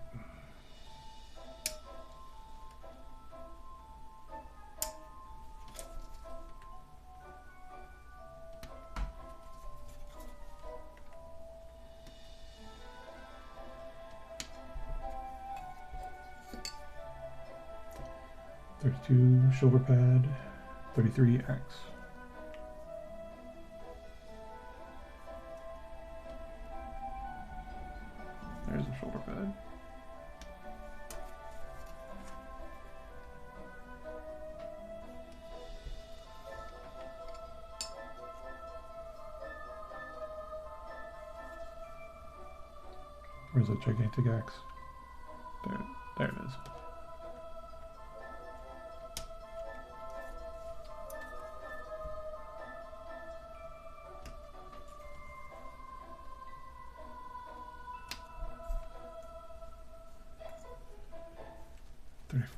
$32 shoulder pad, $33 axe. There's a shoulder pad. Where's that gigantic axe? There it is.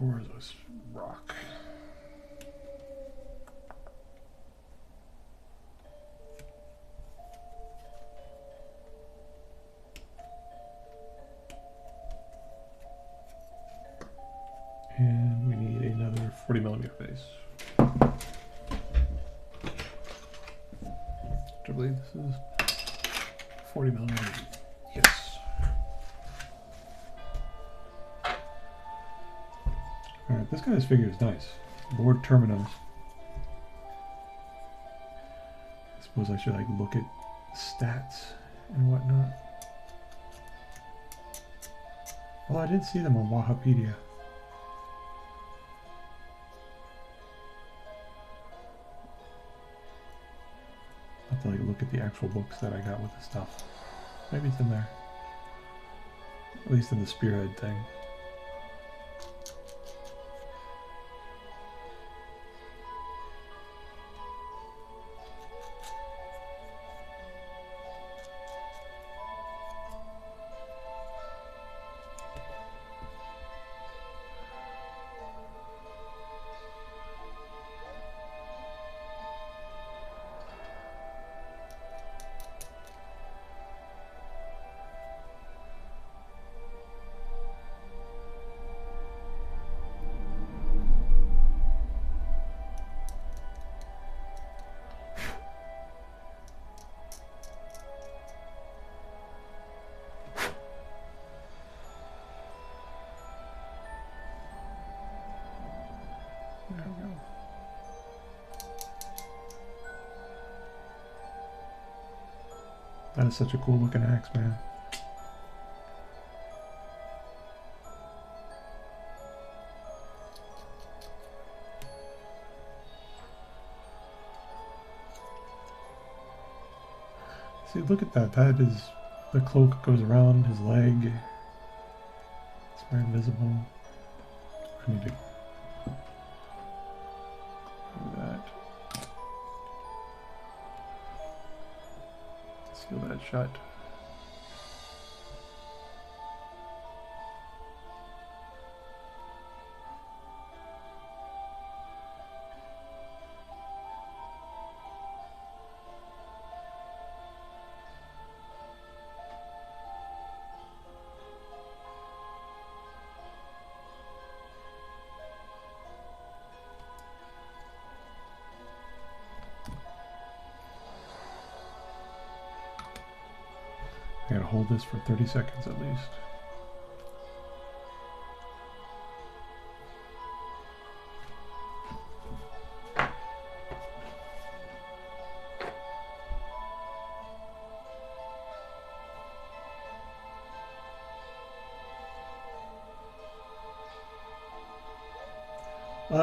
$34 is this rock. And we need another 40mm base. I believe this is 40mm. Yes. Alright, this guy's figure is nice. Lord Terminus. I suppose I should like look at stats and whatnot. Well, I did see them on Wikipedia. I'll have to like look at the actual books that I got with the stuff. Maybe it's in there. At least in the spearhead thing. There we go. That is such a cool looking axe, man. See, look at that. That is, the cloak goes around his leg. It's very visible. I need to do that. Seal that shut. I gotta hold this for 30 seconds at least.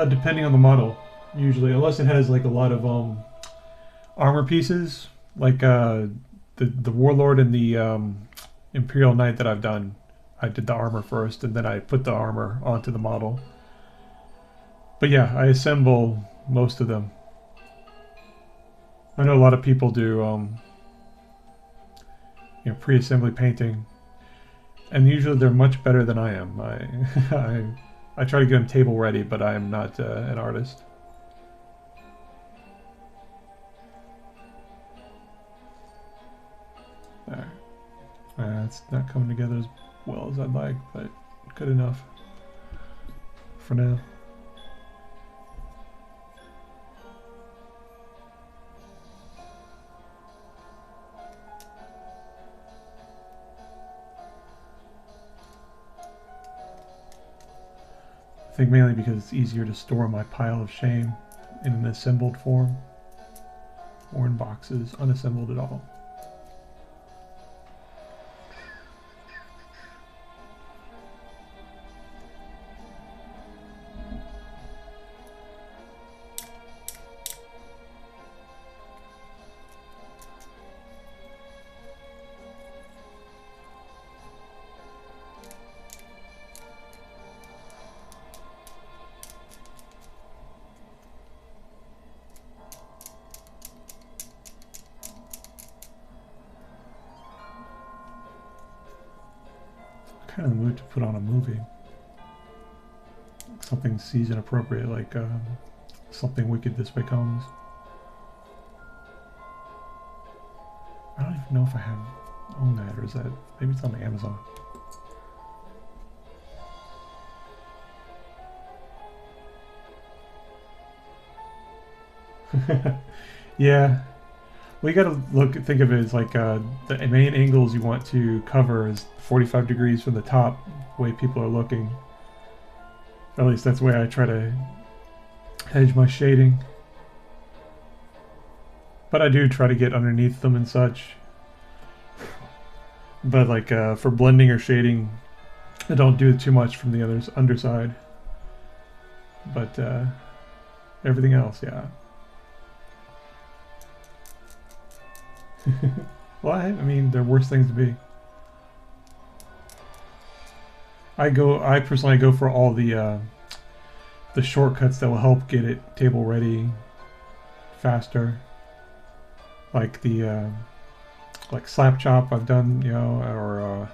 Depending on the model, usually, unless it has like a lot of armor pieces, like the Warlord and the Imperial Knight that I've done. I did the armor first, and then I put the armor onto the model. But yeah, I assemble most of them. I know a lot of people do pre-assembly painting, and usually they're much better than I am. I try to get them table ready, but I am not an artist. It's not coming together as well as I'd like, but good enough for now. I think mainly because it's easier to store my pile of shame in an assembled form or in boxes unassembled at all. Kind of the mood to put on a movie, something season appropriate, like Something Wicked This Way Comes. I don't even know if I own that, or is that maybe it's on Amazon. Yeah. Well, you gotta think of it as like the main angles you want to cover is 45 degrees from the top, the way people are looking. At least that's the way I try to hedge my shading. But I do try to get underneath them and such. But like for blending or shading, I don't do too much from the underside. But everything else, yeah. Well, I mean, there are worse things to be. I personally go for all the shortcuts that will help get it table ready faster. Like the like slap chop I've done, or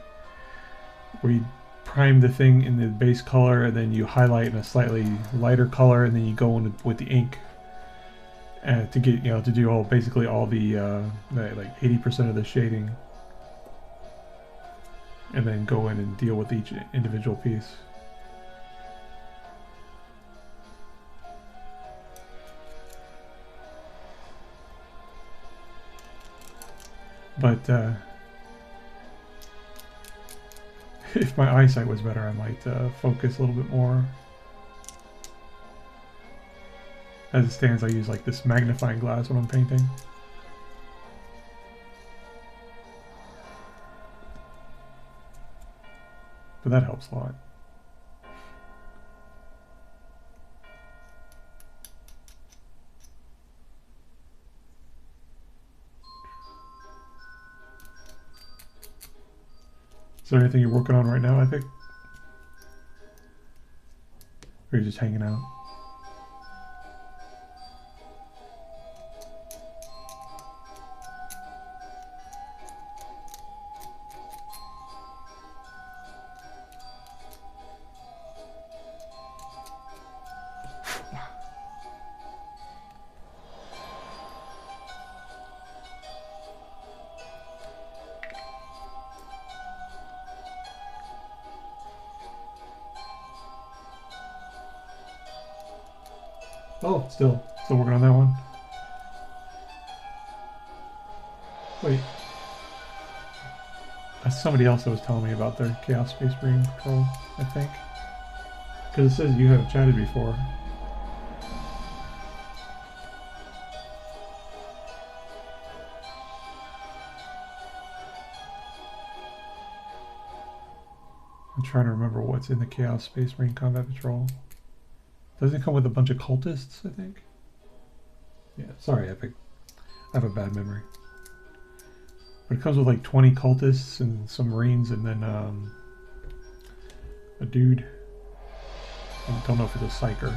where you prime the thing in the base color and then you highlight in a slightly lighter color and then you go in with the ink. To get to do basically all the like 80% of the shading, and then go in and deal with each individual piece. But if my eyesight was better, I might focus a little bit more. As it stands, I use like this magnifying glass when I'm painting. But that helps a lot. Is there anything you're working on right now, I think? Or are you just hanging out? Oh, still working on that one. Wait. That's somebody else that was telling me about their Chaos Space Marine Patrol, I think. Because it says you have chatted before. I'm trying to remember what's in the Chaos Space Marine Combat Patrol. Doesn't it come with a bunch of cultists, I think? Yeah, sorry, Epic. I have a bad memory. But it comes with like 20 cultists and some marines and then a dude. I don't know if it's a psyker.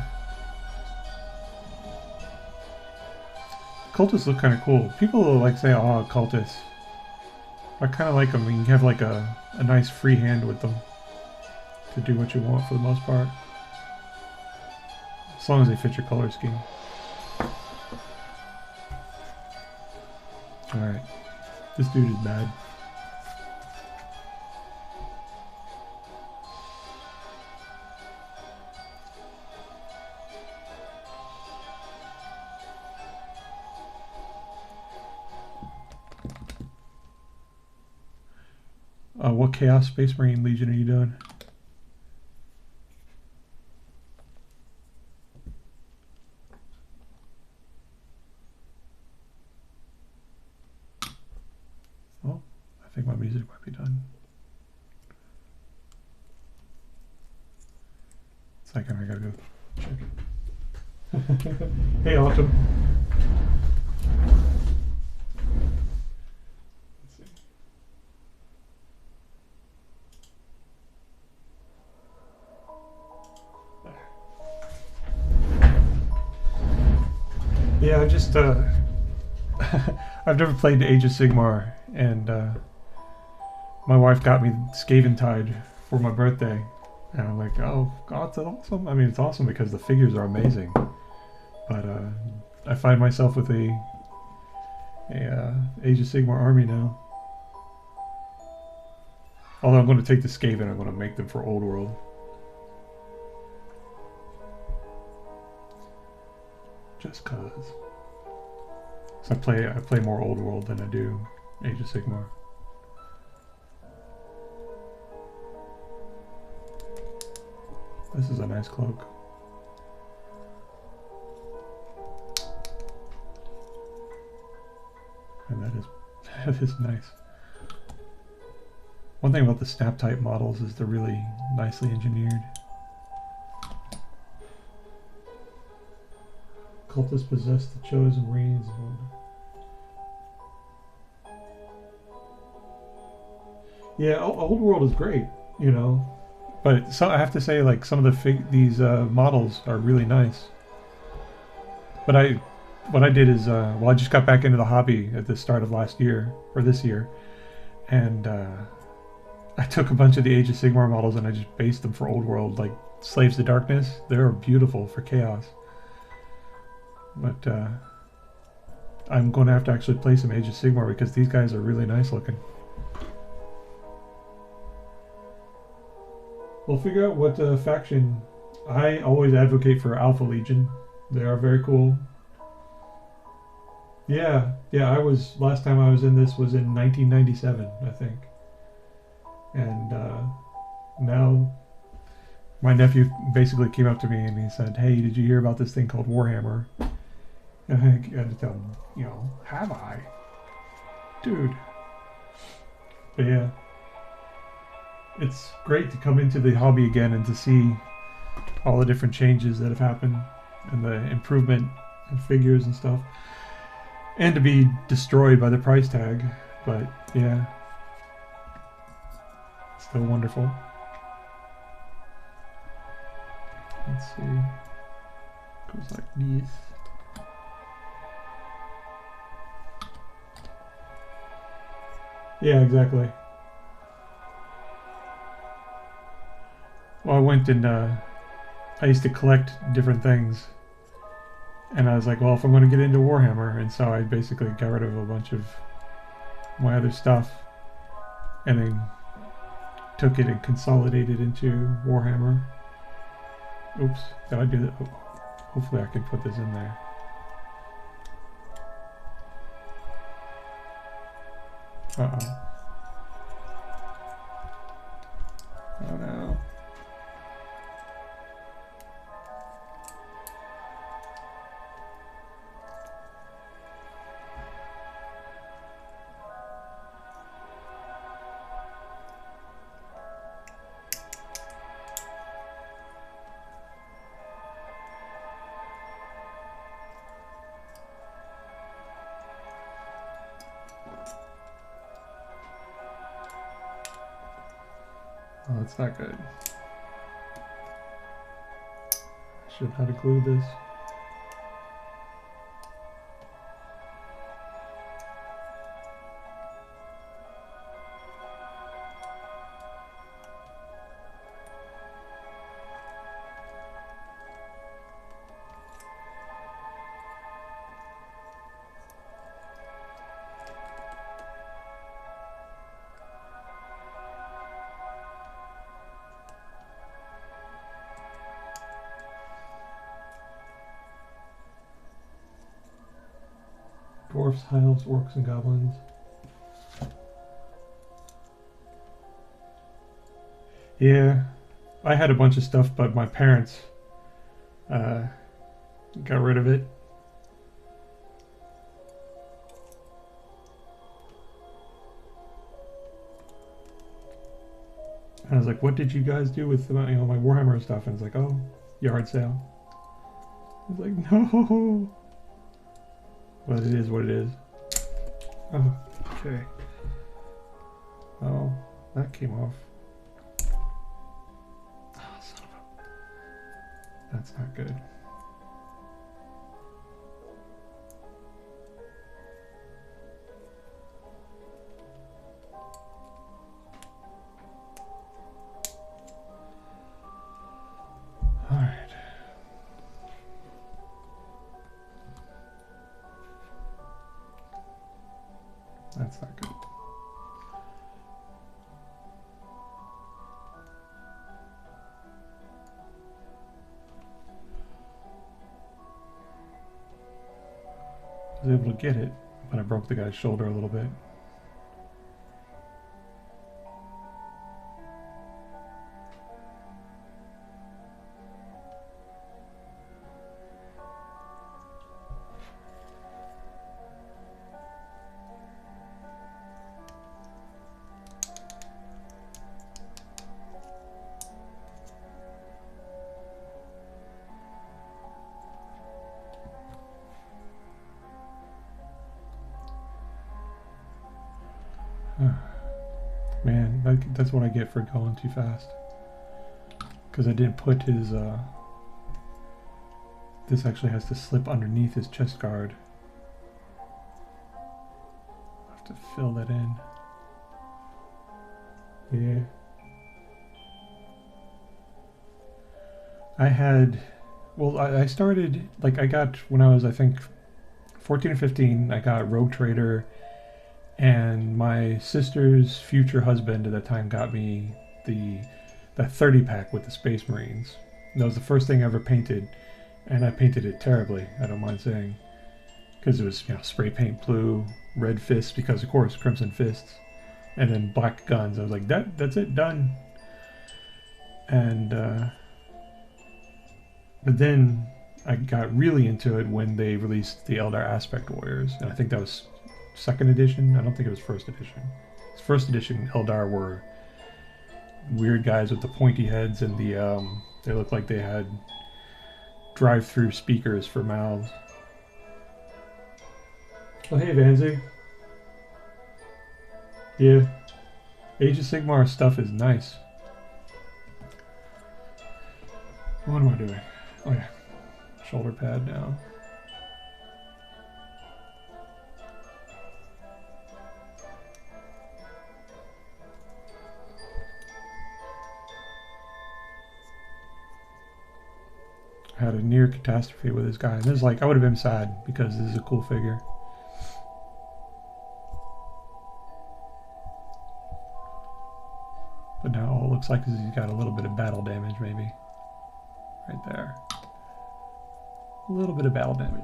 Cultists look kind of cool. People like say, oh, cultists. I kind of like them. You can have like a nice free hand with them to do what you want for the most part. As long as they fit your color scheme. Alright. This dude is bad. What Chaos Space Marine Legion are you doing? Oh, I think my music might be done. Second, I gotta go check. Hey, Autumn. Yeah, I just I've never played Age of Sigmar, and my wife got me Skaventide for my birthday, and I'm like, oh God, that's awesome. I mean, it's awesome because the figures are amazing, but I find myself with a Age of Sigmar army now. Although I'm going to take the Skaven, I'm going to make them for Old World. Just cause. So I play more Old World than I do Age of Sigmar. This is a nice cloak. And that is nice. One thing about the snap type models is they're really nicely engineered. Cultists possess the chosen reins. Yeah, Old World is great, you know, but I have to say, like, some of these models are really nice. But what I did is, well, I just got back into the hobby at the start of last year or this year, and I took a bunch of the Age of Sigmar models and I just based them for Old World, like Slaves to Darkness. They're beautiful for Chaos. But I'm going to have to actually play some Age of Sigmar because these guys are really nice looking. We'll figure out what faction. I always advocate for Alpha Legion. They are very cool. Yeah, last time I was in this was in 1997, I think. And now my nephew basically came up to me and he said, hey, did you hear about this thing called Warhammer? And I had to tell him, you know, have I? Dude. But yeah. It's great to come into the hobby again and to see all the different changes that have happened and the improvement in figures and stuff. And to be destroyed by the price tag. But yeah. Still wonderful. Let's see. Goes like this. Yeah, exactly. Well, I went and I used to collect different things, and I was like, well, if I'm going to get into Warhammer, and so I basically got rid of a bunch of my other stuff, and then took it and consolidated into Warhammer. Oops, did I do that? Oh, hopefully I can put this in there. Uh-oh. Oh no. Oh, that's not good. I should have had to glue this. Dwarfs, High Elves, Orcs, and Goblins. Yeah, I had a bunch of stuff, but my parents got rid of it. And I was like, what did you guys do with my Warhammer stuff? And it's like, oh, yard sale. I was like, no. But it is what it is. Oh, okay. Oh, that came off. Oh, son of a... That's not good. Alright. That's not good. I was able to get it, but I broke the guy's shoulder a little bit. Man, that's what I get for going too fast. Because I didn't put his, this actually has to slip underneath his chest guard. I'll have to fill that in. Yeah. I had, well, I started, like I got, when I was, I think, 14 or 15, I got Rogue Trader, and my sister's future husband at that time got me that 30 pack with the Space Marines. And that was the first thing I ever painted, and I painted it terribly, I don't mind saying, because it was, spray paint blue, red fists, because of course Crimson Fists, and then black guns. I was like, that's it, done. And but then I got really into it when they released the Eldar Aspect Warriors, and I think that was 2nd edition. I don't think it was 1st edition. First edition Eldar were weird guys with the pointy heads, and they looked like they had drive-through speakers for mouths. Oh hey Vanzy. Yeah, Age of Sigmar stuff is nice. What am I doing? Oh yeah, shoulder pad now. I had a near catastrophe with this guy, and this is like, I would have been sad because this is a cool figure. But now all it looks like is he's got a little bit of battle damage, maybe. Right there. A little bit of battle damage.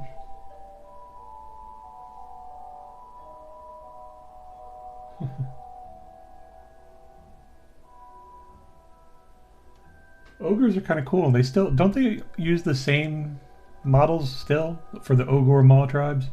Ogres are kind of cool, and they still, don't they use the same models still for the Ogre Maw tribes?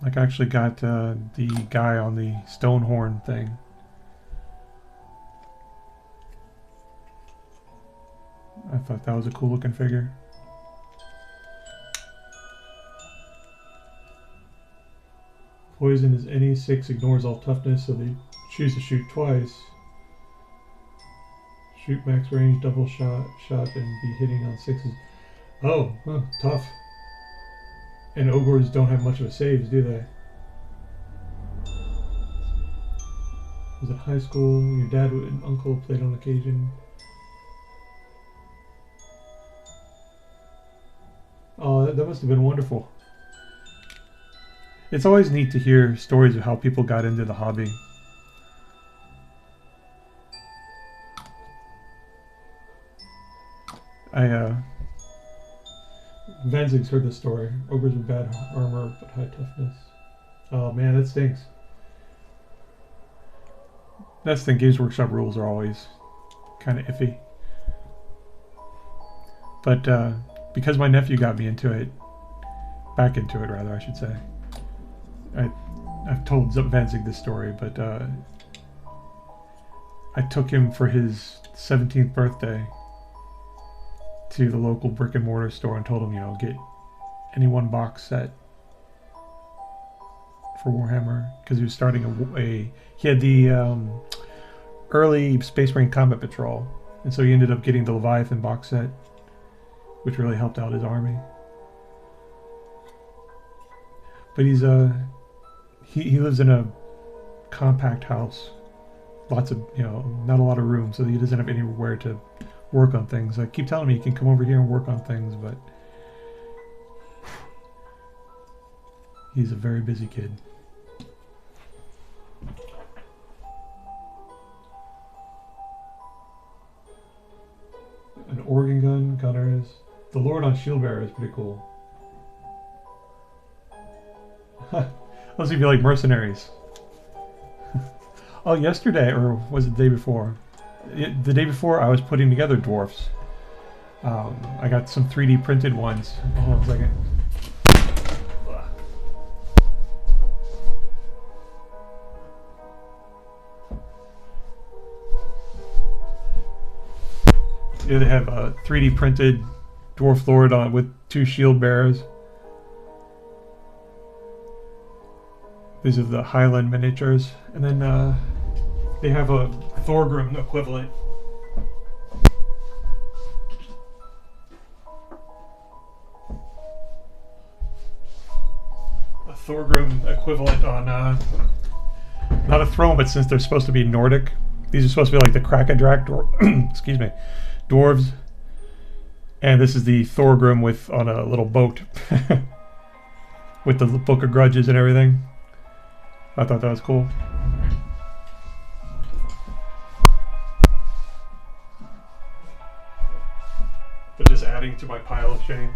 Like I actually got the guy on the Stonehorn thing. I thought that was a cool looking figure. Poison is any 6, ignores all toughness, so they choose to shoot twice. Shoot max range, double shot, and be hitting on 6s. Oh, huh, tough. And ogres don't have much of a saves, do they? Was it high school? Your dad and uncle played on occasion. Oh, that must have been wonderful. It's always neat to hear stories of how people got into the hobby. Vanzig's heard this story. Ogres with bad armor but high toughness. Oh man, that stinks. That's the thing, Games Workshop rules are always kind of iffy. But because my nephew got me into it, back into it rather, I should say. I've told Vanzig this story, but I took him for his 17th birthday to the local brick and mortar store and told him, you know, get any one box set for Warhammer, because he was starting he had the early Space Marine Combat Patrol, and so he ended up getting the Leviathan box set, which really helped out his army. But he's he lives in a compact house, lots of, you know, not a lot of room, so he doesn't have anywhere to work on things. I keep telling him he can come over here and work on things, but he's a very busy kid. An organ gun, gunners. The Lord on Shield Bearer is pretty cool. Those of you like mercenaries. Oh, yesterday, or was it the day before? The day before, I was putting together dwarfs. I got some 3D printed ones. Hold on a second. Yeah, they have a 3D printed dwarf lord on with 2 shield bearers. These are the Highland miniatures, and then they have a Thorgrim equivalent. A Thorgrim equivalent on not a throne, but since they're supposed to be Nordic, these are supposed to be like the Krakadrak excuse me, dwarves. And this is the Thorgrim with on a little boat with the Book of Grudges and everything. I thought that was cool. But just adding to my pile of shame.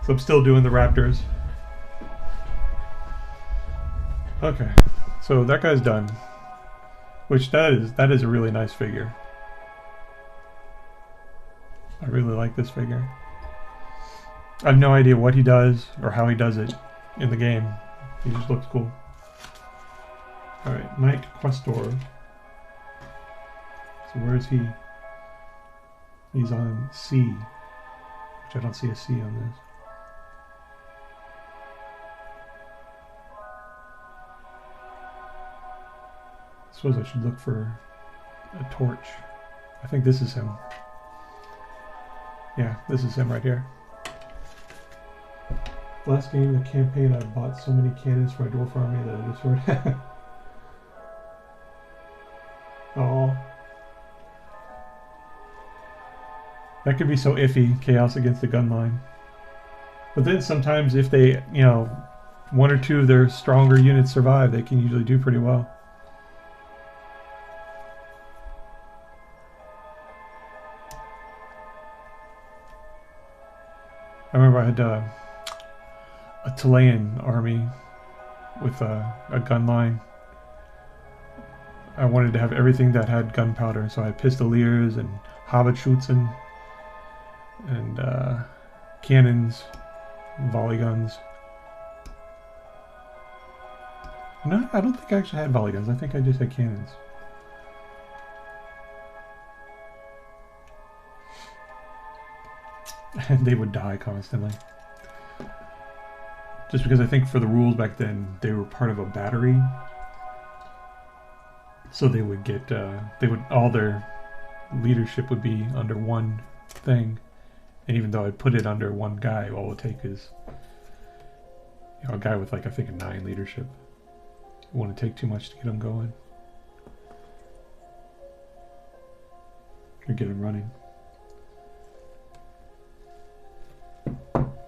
So I'm still doing the Raptors. Okay, so that guy's done. Which that is a really nice figure. I really like this figure. I have no idea what he does or how he does it in the game. He just looks cool. Alright, Knight Questor. So where is he? He's on C, which I don't see a C on this. I suppose I should look for a torch. I think this is him. Yeah, this is him right here. Last game of the campaign, I bought so many cannons for my dwarf army that I just heard. Oh, that could be so iffy, chaos against the gun line. But then sometimes if they, you know, 1 or 2 of their stronger units survive, they can usually do pretty well. I remember I had a Talayan army with a gun line. I wanted to have everything that had gunpowder, so I had pistoliers and Haubitschützen and cannons, volley guns. No, I don't think I actually had volley guns. I think I just had cannons. And they would die constantly. Just because I think for the rules back then, they were part of a battery. So they would get, all their leadership would be under one thing. And even though I'd put it under one guy, all it would take is, you know, a guy with like, I think a 9 leadership. It wouldn't take too much to get him going. Or get him running.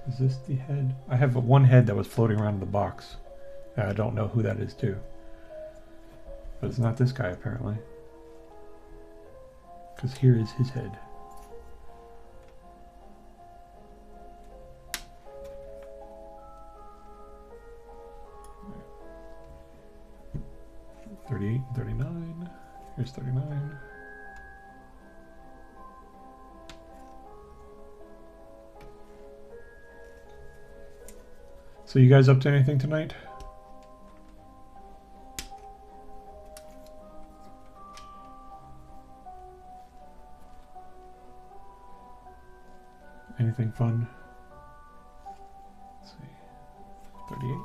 This Is this the head? I have one head that was floating around in the box. I don't know who that is too. But it's not this guy apparently. Because here is his head. $38 and $39. Here's $39. So you guys up to anything tonight? Anything fun? Let's see. 38.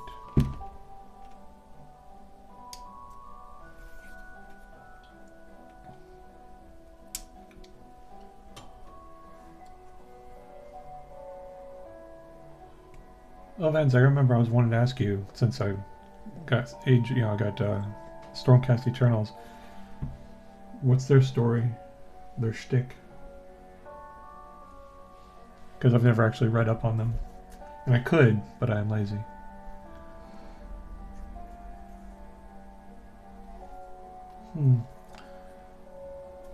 Oh, Vance, I remember I was wanting to ask you, since I got Stormcast Eternals, what's their story, their shtick? Because I've never actually read up on them. And I could, but I'm lazy.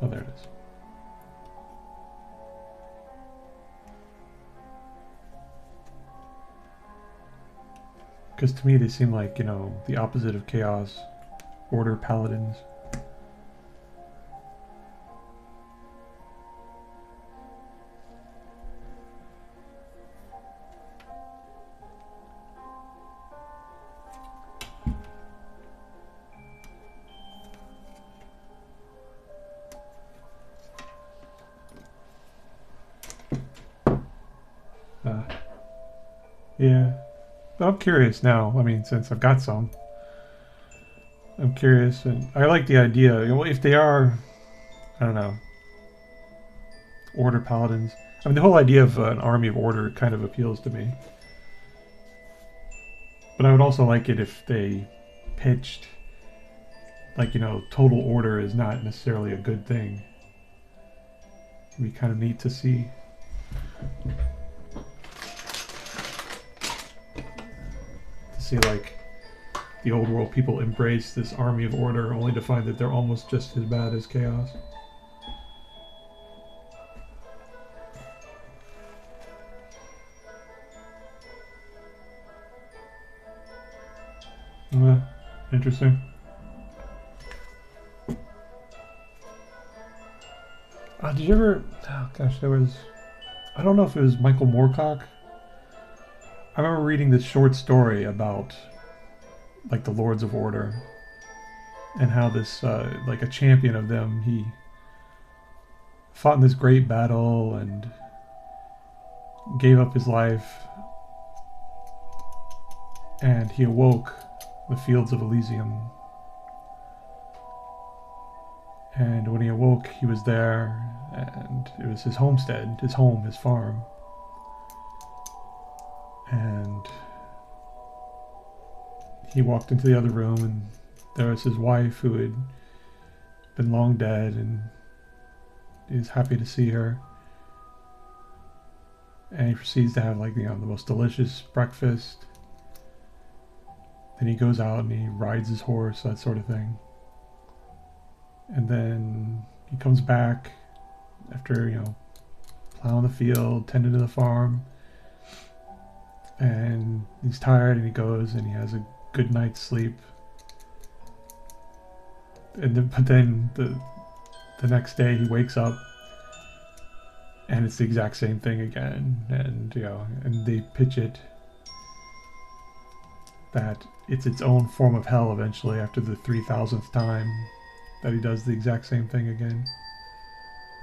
Oh, there it is. Because to me they seem like, you know, the opposite of chaos. Order paladins. Yeah. But I'm curious now. I mean, since I've got some, I'm curious, and I like the idea. You know, if they are, I don't know, Order paladins. I mean, the whole idea of an army of Order kind of appeals to me. But I would also like it if they pitched, like, you know, total order is not necessarily a good thing. It'd be kind of neat to see. See, like, the old world people embrace this army of Order only to find that they're almost just as bad as chaos. Interesting. Did you ever... Oh gosh, there was... I don't know if it was Michael Moorcock. I remember reading this short story about, like, the Lords of Order and how this, like, a champion of them, he fought in this great battle and gave up his life, and he awoke the fields of Elysium. And when he awoke, he was there, and it was his homestead, his home, his farm. And he walked into the other room, and there was his wife, who had been long dead, and he was happy to see her. And he proceeds to have, like, you know, the most delicious breakfast. Then he goes out and he rides his horse, that sort of thing. And then he comes back after, you know, plowing the field, tending to the farm. And he's tired, and he goes and he has a good night's sleep. And then, but then the next day he wakes up, and it's the exact same thing again. And, you know, and they pitch it that it's its own form of hell eventually after the 3,000th time that he does the exact same thing again.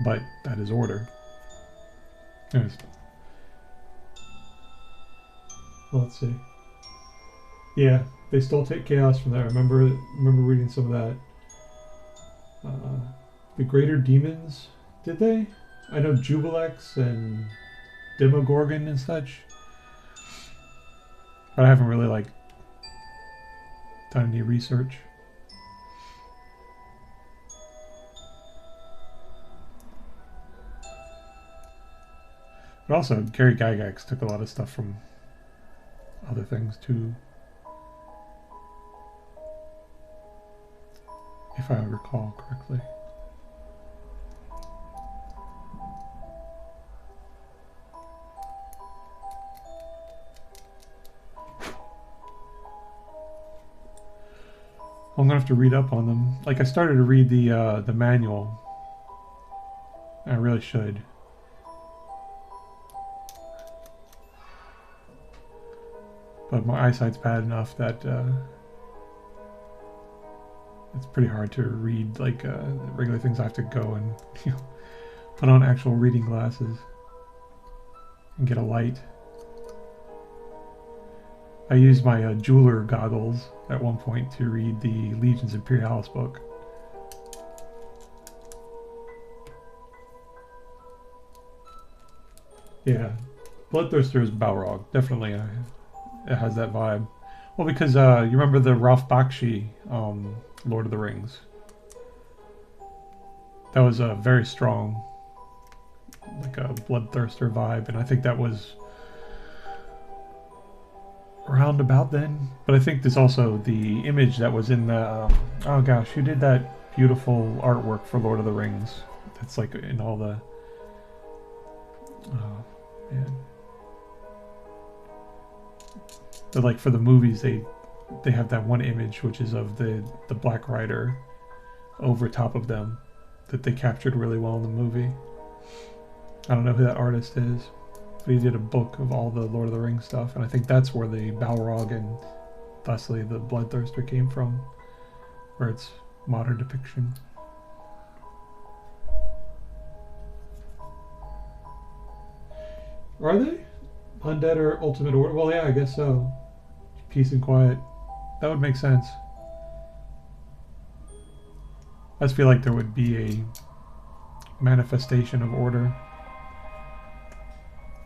But that is Order. Anyways. Well, let's see. Yeah, they still take chaos from there. I remember reading some of that. The Greater Demons, did they? I know Jubilex and Demogorgon and such. But I haven't really, like, done any research. But also, Gary Gygax took a lot of stuff from other things too, if I recall correctly. I'm gonna have to read up on them. Like, I started to read the manual. I really should. But my eyesight's bad enough that it's pretty hard to read like regular things. I have to go and put on actual reading glasses and get a light. I used my jeweler goggles at one point to read the Legions Imperialis book. Yeah, Bloodthirster's Balrog, definitely. It has that vibe. Well, because you remember the Ralph Bakshi Lord of the Rings? That was a very strong, like a Bloodthirster vibe, and I think that was around about then. But I think there's also the image that was in the oh gosh, who did that beautiful artwork for Lord of the Rings? That's like in all the oh man. But like for the movies, they have that one image which is of the Black Rider over top of them that they captured really well in the movie. I don't know who that artist is, but he did a book of all the Lord of the Rings stuff, and I think that's where the Balrog and thusly the Bloodthirster came from, where it's modern depiction. Are they? Undead or Ultimate Order? Well, yeah, I guess so. Peace and quiet. That would make sense. I just feel like there would be a manifestation of order.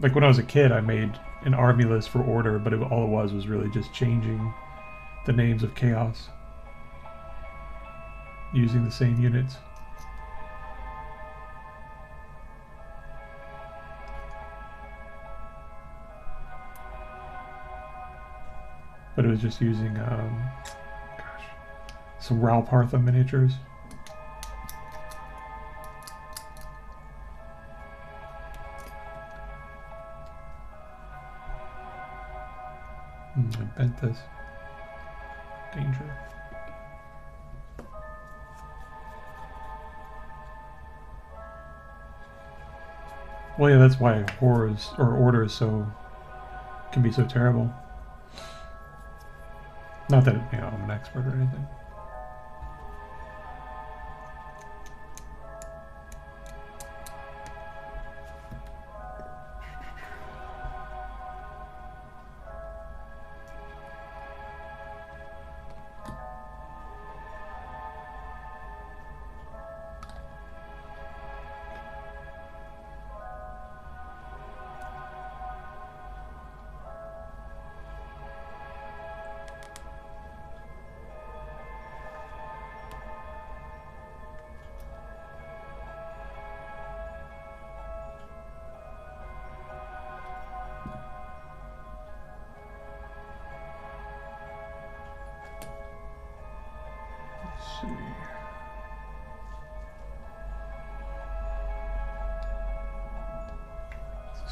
Like when I was a kid, I made an army list for order, but all it was really just changing the names of chaos using the same units. But it was just using, gosh, some Ralpartha miniatures. I bent this. Danger. Well, yeah, that's why horrors or order is can be so terrible. Not that I'm an expert or anything.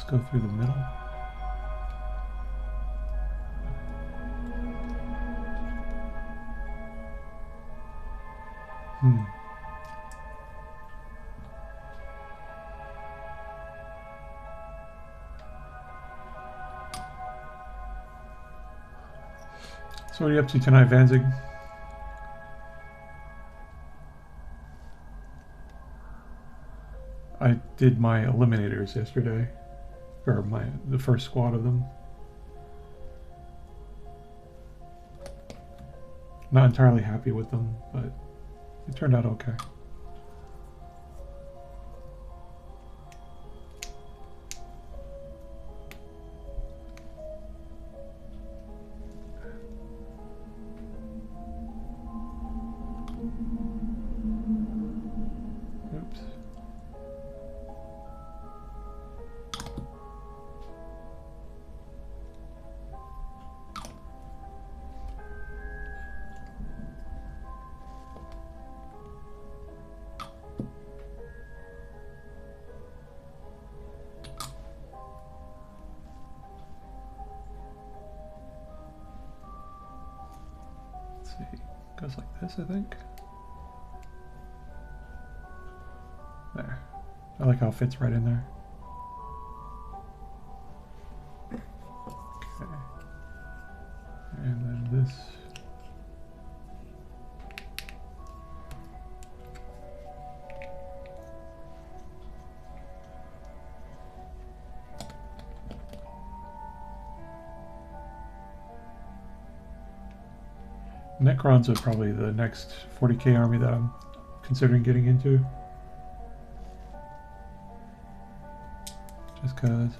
Go through the middle. So what are you up to tonight, Vanzig? I did my eliminators yesterday. Or the first squad of them. Not entirely happy with them, but it turned out okay. Oops. goes like this, I think. There. I like how it fits right in there. Okay. And then this. Necrons are probably the next 40k army that I'm considering getting into. Just because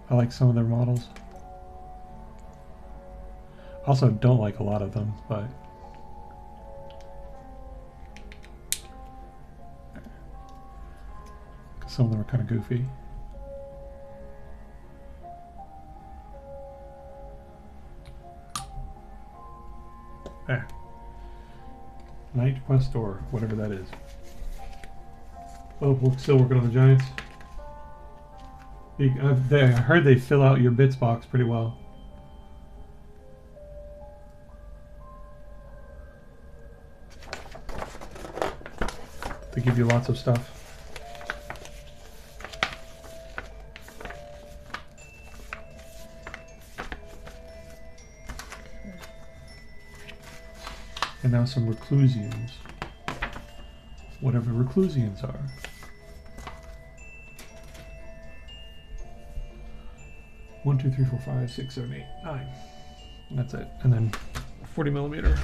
I like some of their models. Also don't like a lot of them, but some of them are kind of goofy. There. Night Quest or whatever that is. Oh, we're still working on the Giants. I heard they fill out your bits box pretty well. They give you lots of stuff. And now some reclusians. Whatever reclusians are. One, two, three, four, five, 6, 7, 8, 9. And that's it. And then 40 millimeter.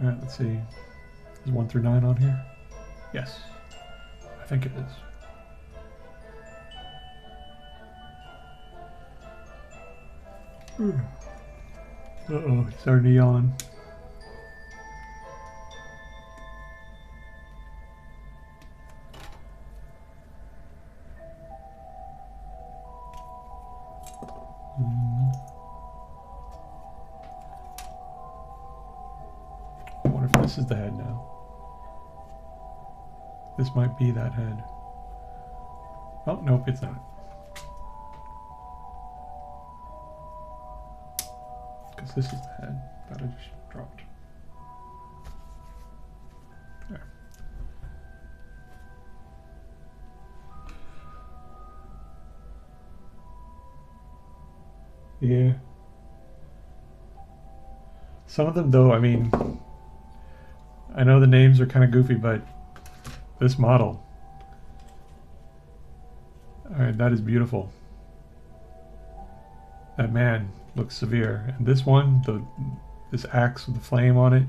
Alright, let's see. Is 1 through 9 on here? Yes. I think it is. Uh-oh, it's starting to yawn. I wonder if this is the head now. This might be that head. Oh, nope, it's not. Because this is the head that I just dropped. There. Yeah. Some of them, though, I mean, I know the names are kind of goofy, but this model, alright, that is beautiful. That man looks severe. And this one, this axe with the flame on it,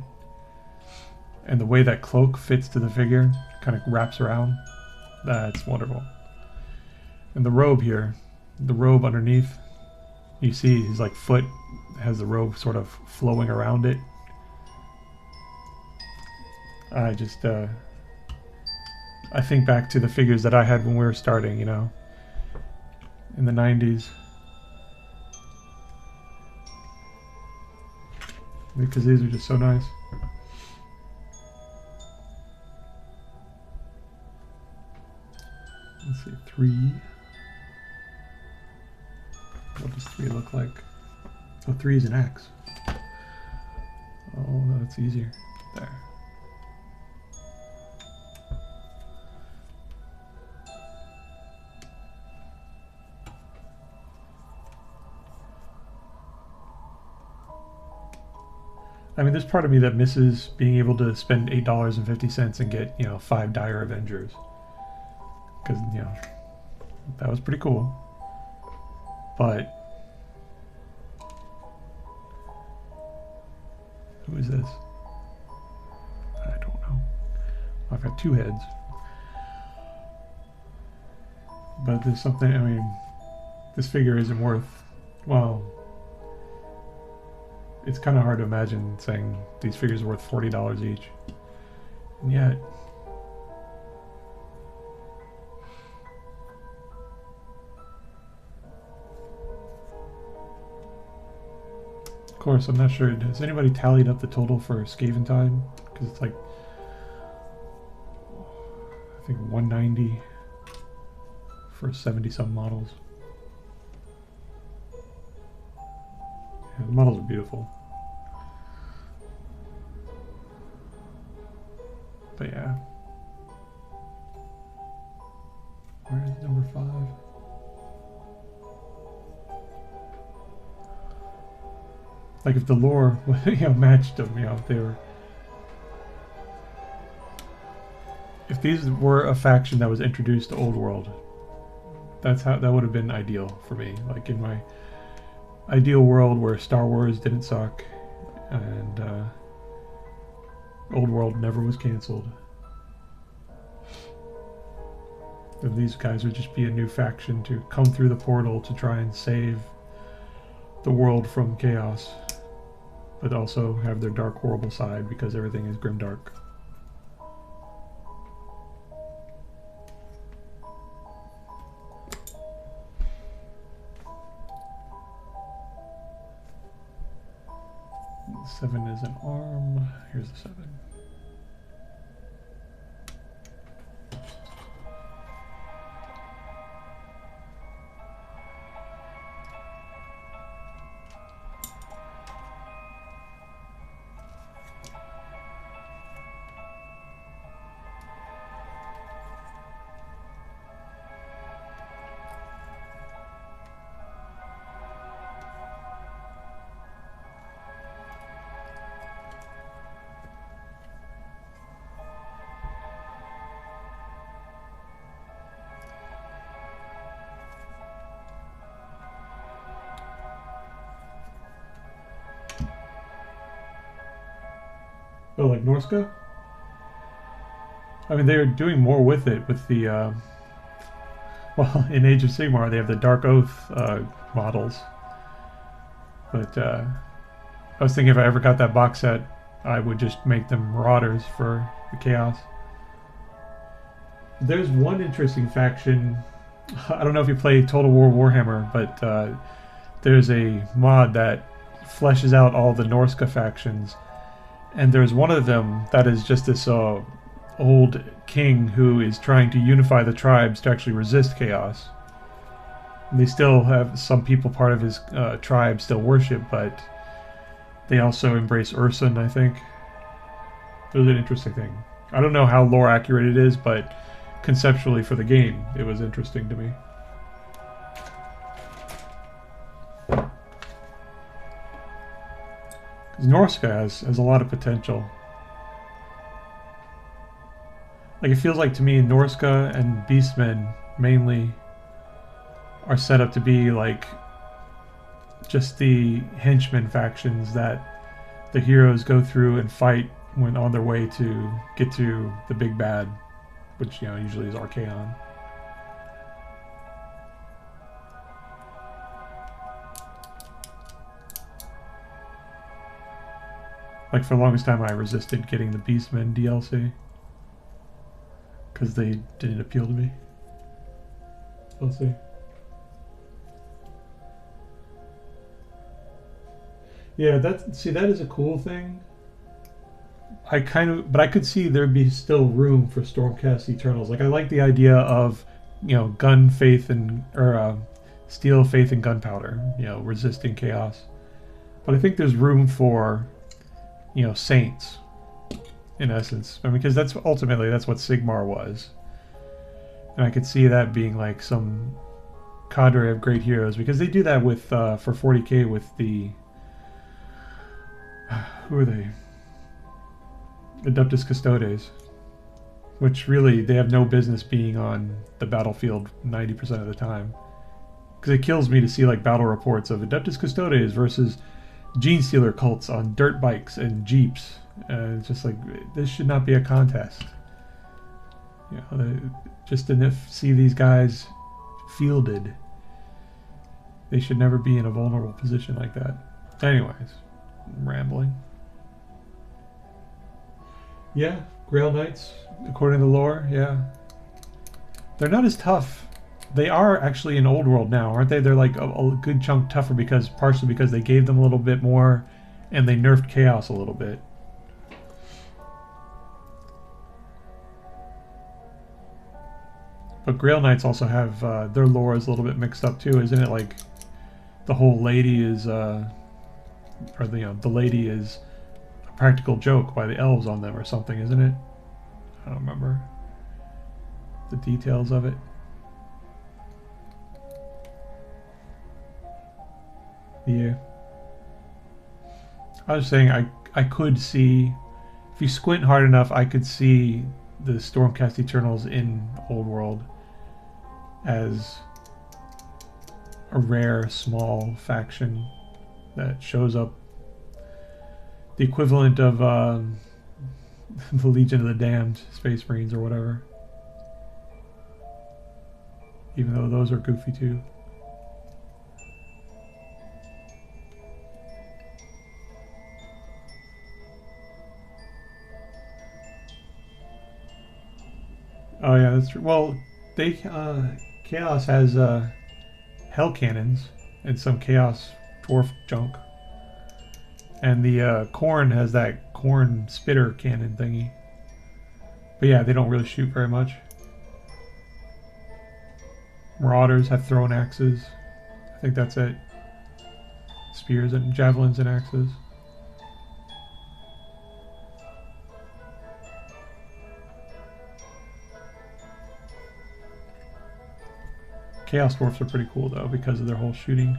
and the way that cloak fits to the figure, kind of wraps around, that's wonderful. And the robe here, the robe underneath, you see his like foot has the robe sort of flowing around it. I just, I think back to the figures that I had when we were starting, you know, in the 90s. Because these are just so nice. Let's see, 3. What does 3 look like? Oh, 3 is an axe. Oh, no, it's easier. There. I mean, there's part of me that misses being able to spend $8.50 and get, you know, 5 Dire Avengers. Because, you know, that was pretty cool. But who is this? I don't know. I've got 2 heads. But there's something, I mean, this figure isn't worth, well, it's kind of hard to imagine saying these figures are worth $40 each. And yet, course, I'm not sure. Has anybody tallied up the total for Skaventide? Because it's like, I think 190 for 70-some models. Yeah, the models are beautiful. But yeah. Where is number 5? Like if the lore, matched them, if they were, if these were a faction that was introduced to Old World, that would have been ideal for me. Like in my ideal world where Star Wars didn't suck and Old World never was canceled. And these guys would just be a new faction to come through the portal to try and save the world from chaos, but also have their dark, horrible side because everything is grimdark. Seven is an arm. Here's the 7. Oh, like Norska? I mean, they're doing more with it with the, well, in Age of Sigmar, they have the Dark Oath models. But I was thinking if I ever got that box set, I would just make them Marauders for the Chaos. There's one interesting faction. I don't know if you play Total War Warhammer, but there's a mod that fleshes out all the Norska factions. And there's one of them that is just this old king who is trying to unify the tribes to actually resist chaos. And they still have some people part of his tribe still worship, but they also embrace Ursun, I think. It was an interesting thing. I don't know how lore accurate it is, but conceptually for the game, it was interesting to me. Norska has a lot of potential. Like, it feels like to me Norska and Beastmen mainly are set up to be like just the henchmen factions that the heroes go through and fight when on their way to get to the big bad, which usually is Archaon. Like, for the longest time, I resisted getting the Beastmen DLC because they didn't appeal to me. We'll see. Yeah, that is a cool thing. But I could see there'd be still room for Stormcast Eternals. Like, I like the idea of, gun faith and steel faith and gunpowder. Resisting chaos. But I think there's room for saints, in essence. I mean, because that's what Sigmar was. And I could see that being like some cadre of great heroes, because they do that with for 40k with the who are they? Adeptus Custodes, which really they have no business being on the battlefield 90% of the time. Because it kills me to see like battle reports of Adeptus Custodes versus Gene Stealer cults on dirt bikes and jeeps. It's just like, this should not be a contest. Just to see these guys fielded, they should never be in a vulnerable position like that. Anyways, I'm rambling. Yeah, Grail Knights, according to lore, yeah. They're not as tough They are actually in Old World now, aren't they? They're like a good chunk tougher because partially because they gave them a little bit more, and they nerfed Chaos a little bit. But Grail Knights also have their lore is a little bit mixed up too, isn't it? Like the whole lady is, or the lady is a practical joke by the elves on them or something, isn't it? I don't remember the details of it. Yeah. I was saying I could see, if you squint hard enough, I could see the Stormcast Eternals in Old World as a rare small faction that shows up, the equivalent of the Legion of the Damned Space Marines or whatever, even though those are goofy too. Oh yeah, that's true. Well, they Chaos has hell cannons and some Chaos dwarf junk, and the Khorne has that Khorne spitter cannon thingy. But yeah, they don't really shoot very much. Marauders have thrown axes. I think that's it. Spears and javelins and axes. Chaos Dwarfs are pretty cool though because of their whole shooting.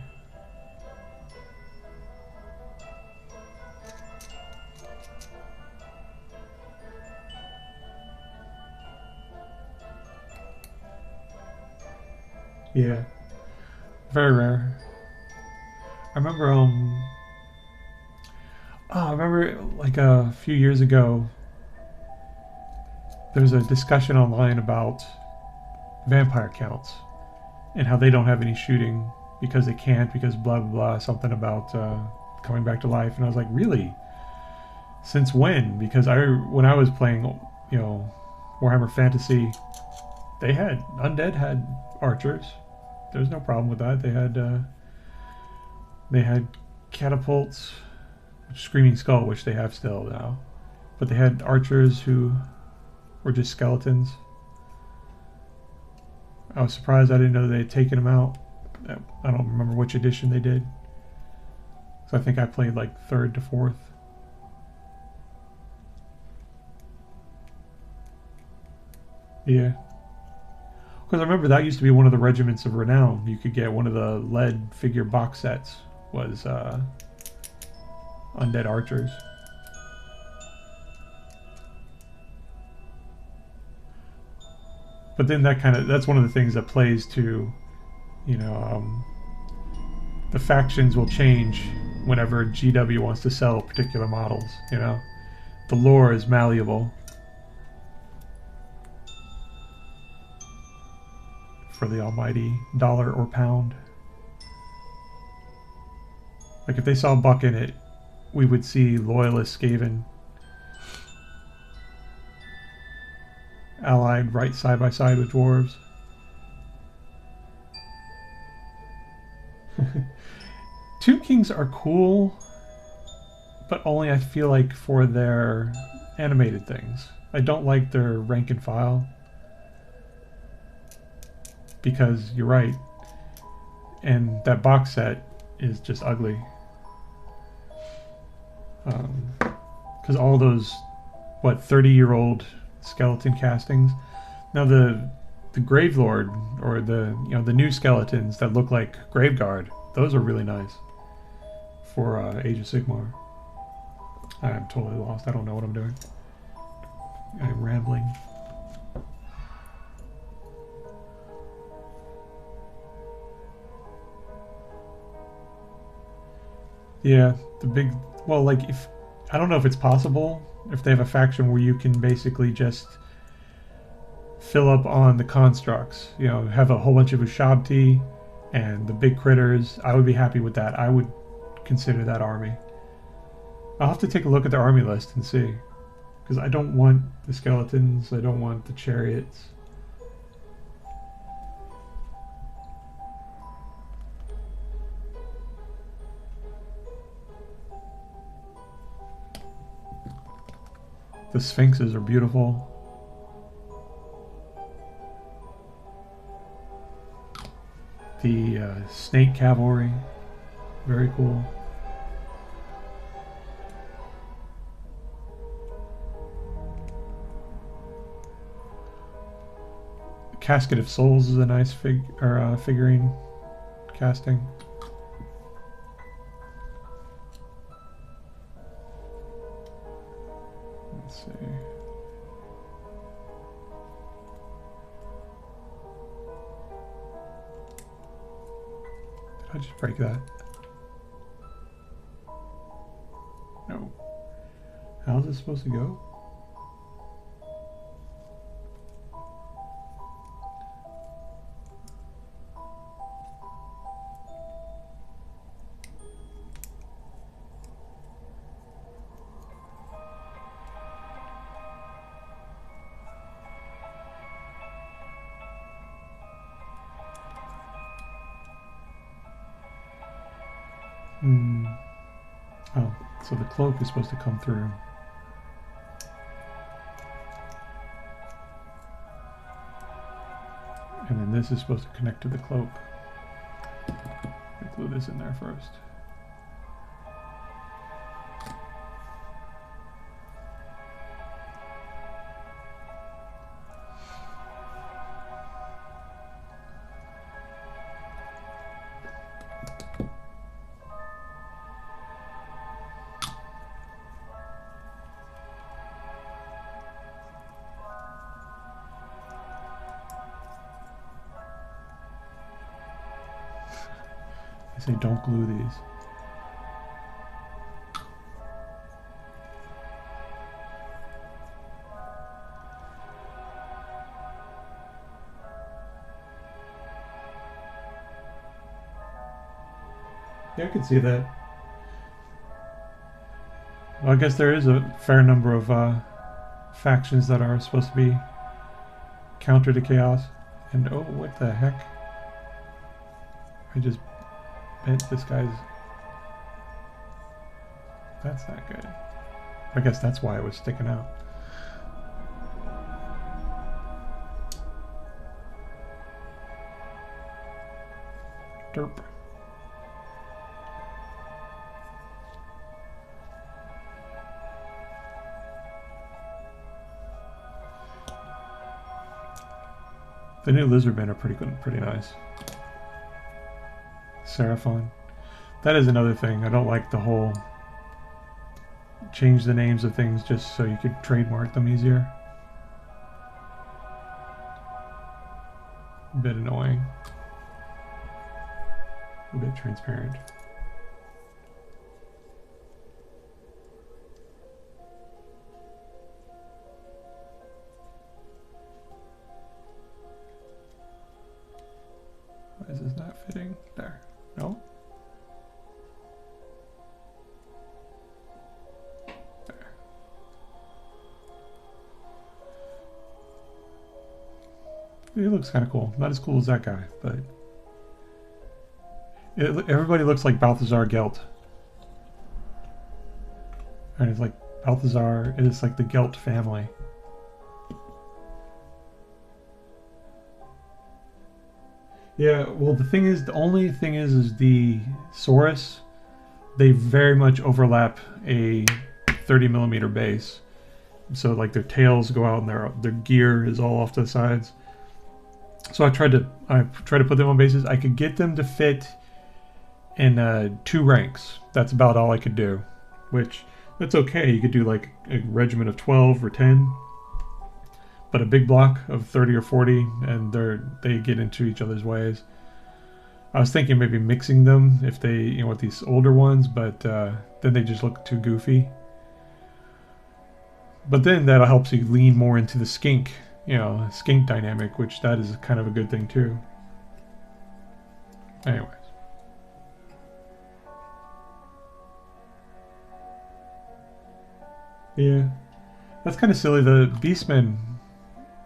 Yeah. Very rare. I remember I remember like a few years ago there was a discussion online about vampire counts and how they don't have any shooting because they can't, because blah blah blah, something about coming back to life. And I was like, really? Since when? Because when I was playing, Warhammer Fantasy, undead had archers. There's no problem with that. They had catapults, Screaming Skull, which they have still now, but they had archers who were just skeletons. I was surprised I didn't know they had taken them out. I don't remember which edition they did. So I think I played like 3rd to 4th. Yeah. Because I remember that used to be one of the regiments of renown. You could get one of the lead figure box sets was undead archers. But then that's one of the things that plays to, the factions will change whenever GW wants to sell particular models, The lore is malleable. For the almighty dollar or pound. Like if they saw Buck in it, we would see loyalist Skaven allied right side by side with dwarves. Tomb Kings are cool, but only I feel like for their animated things. I don't like their rank and file. Because you're right, and that box set is just ugly. Because all those, 30-year-old skeleton castings. Now the Gravelord, or the new skeletons that look like Graveguard, those are really nice for Age of Sigmar. I'm totally lost. I don't know what I'm doing. I'm rambling. Yeah, if I don't know if it's possible if they have a faction where you can basically just fill up on the constructs, have a whole bunch of Ushabti and the big critters. I would be happy with that. I would consider that army. I'll have to take a look at the army list and see, because I don't want the skeletons, I don't want the chariots. The Sphinxes are beautiful. The Snake Cavalry, very cool. Casket of Souls is a nice figurine casting. Let's see. Did I just break that? No. How's this supposed to go? Oh, so the cloak is supposed to come through. And then this is supposed to connect to the cloak. I'll glue this in there first. Say don't glue these. Yeah, I could see that. Well, I guess there is a fair number of factions that are supposed to be counter to chaos. And oh, what the heck? I just bent this guy's... That's not good. I guess that's why it was sticking out. Derp. The new lizardmen are pretty good, pretty nice. Seraphon. That is another thing. I don't like the whole change the names of things just so you could trademark them easier. A bit annoying. A bit transparent. Why is this not fitting? There. No? There. He looks kind of cool. Not as cool as that guy, but... everybody looks like Balthazar Gelt. And it's like Balthazar is like the Gelt family. Yeah, well the thing is, the only thing is the Saurus, they very much overlap a 30mm base. So like their tails go out and their gear is all off to the sides. So I tried to put them on bases. I could get them to fit in 2 ranks. That's about all I could do, which that's okay. You could do like a regiment of 12 or 10, but a big block of 30 or 40, and they get into each other's ways. I was thinking maybe mixing them if they, you know, with these older ones, but then they just look too goofy. But then that helps you lean more into the skink, you know, skink dynamic, which that is kind of a good thing too. Anyways. Yeah, that's kind of silly. The Beastmen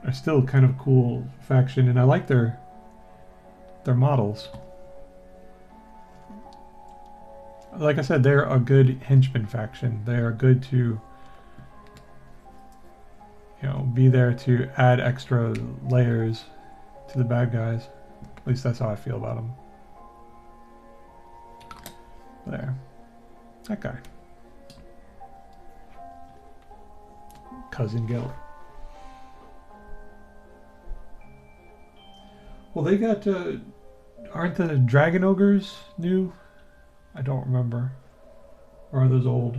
are still kind of a cool faction, and I like their models. Like I said, they're a good henchman faction. They are good to you know, be there to add extra layers to the bad guys. At least that's how I feel about them. There. That guy. Cousin Gil. Well, they got, aren't the Dragon Ogres new? I don't remember. Or are those old?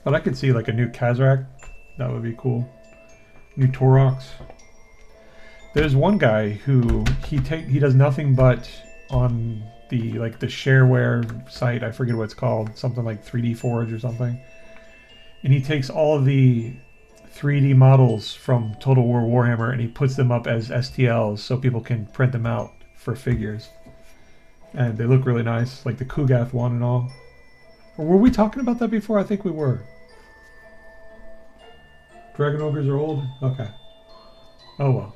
But I could see like a new Kazrak. That would be cool. New Torox. There's one guy who he does nothing but on the the shareware site, I forget what it's called, something like 3D Forge or something. And he takes all of the 3D models from Total War Warhammer and he puts them up as STLs so people can print them out for figures. And they look really nice, like the Kugath one and all. Or were we talking about that before? I think we were. Dragon Ogres are old? Okay. Oh well.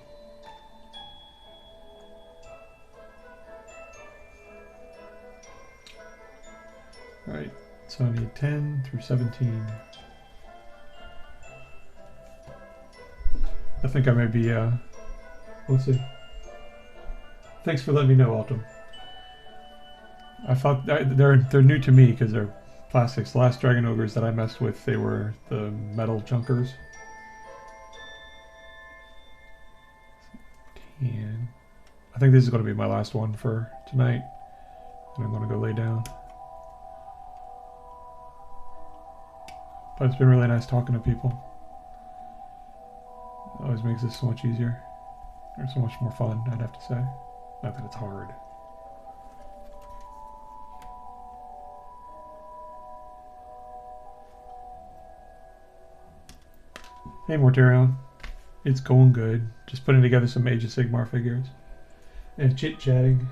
Alright, so I need 10 through 17. I think I may be, let's see. Thanks for letting me know, Autumn. I thought they're new to me because they're plastics. The last Dragon Ogres that I messed with, they were the metal junkers. 10. I think this is going to be my last one for tonight. And I'm going to go lay down. But it's been really nice talking to people. It always makes this so much easier. Or so much more fun, I'd have to say. Not that it's hard. Hey Mortarion. It's going good. Just putting together some Age of Sigmar figures. And chit-chatting.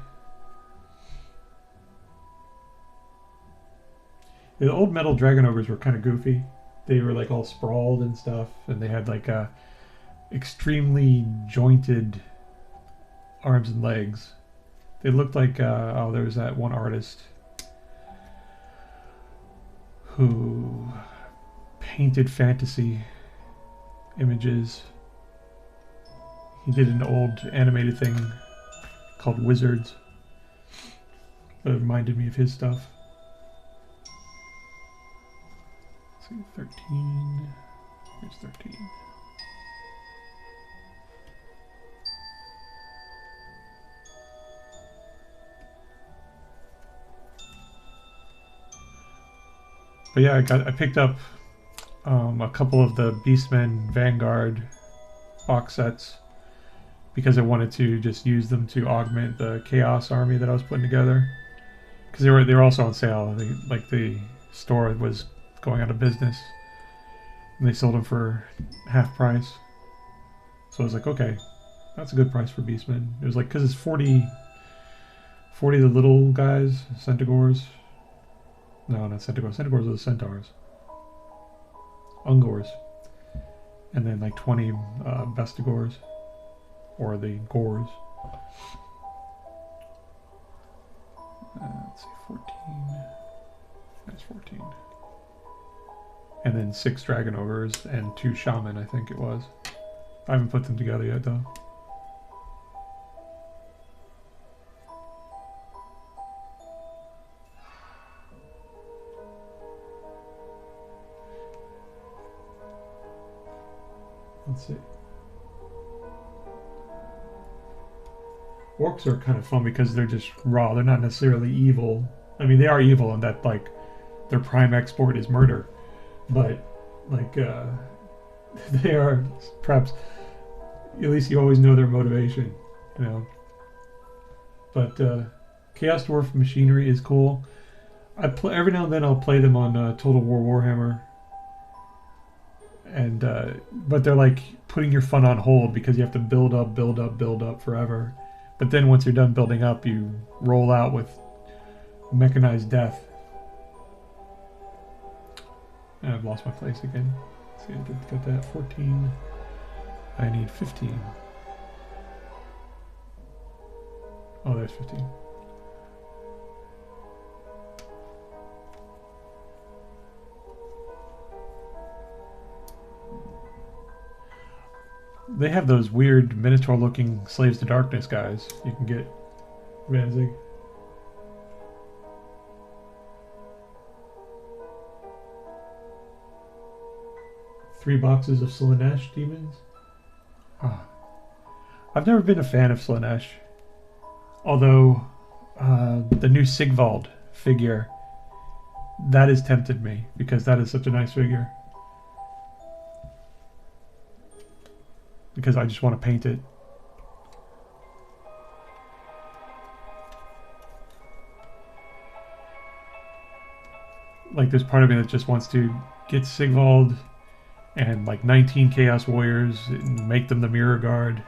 The old metal Dragon Ogres were kind of goofy. They were like all sprawled and stuff, and they had like extremely jointed arms and legs. They looked like, oh, there was that one artist who painted fantasy images. He did an old animated thing called Wizards. That reminded me of his stuff. 13. Here's 13. But yeah, I picked up a couple of the Beastmen Vanguard box sets because I wanted to just use them to augment the Chaos army that I was putting together. Because they were also on sale. The store was going out of business, and they sold them for half price. So I was like, okay, that's a good price for Beastmen. It was like, because it's 40 of the little guys, Centaurs. No, not Centaurs. Centaurs are the Centaurs. Ungors. And then like 20 Bestigors. Or the Gors. Let's see, 14. That's 14. And then 6 Dragon Ogres and 2 Shaman, I think it was. I haven't put them together yet, though. Let's see. Orcs are kind of fun because they're just raw. They're not necessarily evil. I mean, they are evil in that, like, their prime export is murder. But, like, they are perhaps, at least you always know their motivation, you know. But Chaos Dwarf Machinery is cool. Every now and then I'll play them on Total War Warhammer. And but they're like putting your fun on hold because you have to build up forever. But then once you're done building up, you roll out with mechanized death. And I've lost my place again. See, I did get that 14. I need 15. Oh, there's 15. They have those weird Minotaur-looking Slaves to Darkness guys you can get, Vanzig. Three boxes of Slaanesh demons? Oh. I've never been a fan of Slaanesh. Although, the new Sigvald figure, that has tempted me, because that is such a nice figure. Because I just want to paint it. Like, there's part of me that just wants to get Sigvald and like 19 Chaos Warriors and make them the Mirror Guard.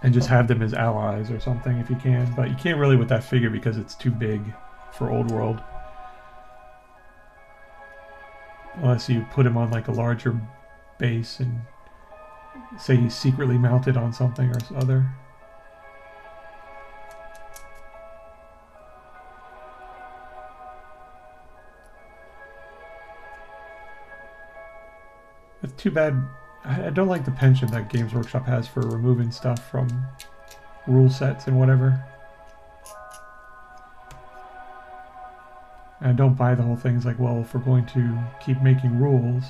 And just have them as allies or something if you can. But you can't really with that figure because it's too big for Old World. Unless you put him on like a larger base and say he's secretly mounted on something or other. It's too bad. I don't like the penchant that Games Workshop has for removing stuff from rule sets and whatever. And I don't buy the whole thing. It's like, well, if we're going to keep making rules,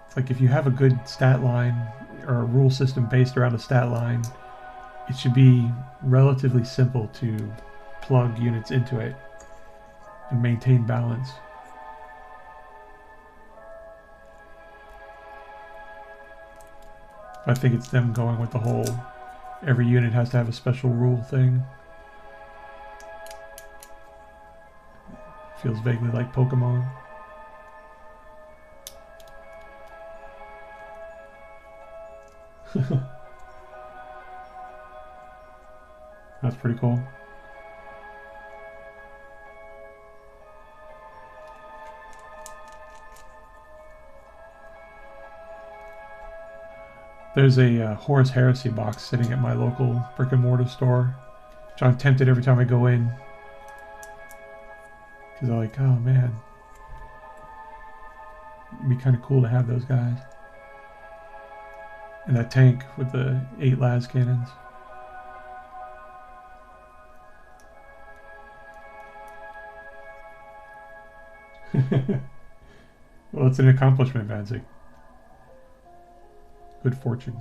it's like if you have a good stat line or a rule system based around a stat line, it should be relatively simple to plug units into it and maintain balance. I think it's them going with the whole every unit has to have a special rule thing. Feels vaguely like Pokemon. That's pretty cool. There's a Horus Heresy box sitting at my local brick and mortar store, which I'm tempted every time I go in. Because I'm like, oh man, it'd be kind of cool to have those guys. And that tank with the 8 las cannons. Well, it's an accomplishment, Vanzig. Good fortune.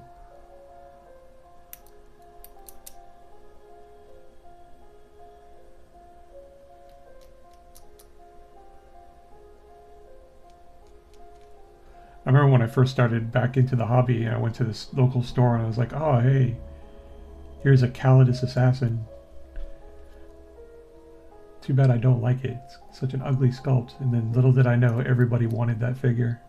I remember when I first started back into the hobby and I went to this local store and I was like, oh hey, here's a Calidus assassin. Too bad I don't like it. It's such an ugly sculpt. And then little did I know everybody wanted that figure.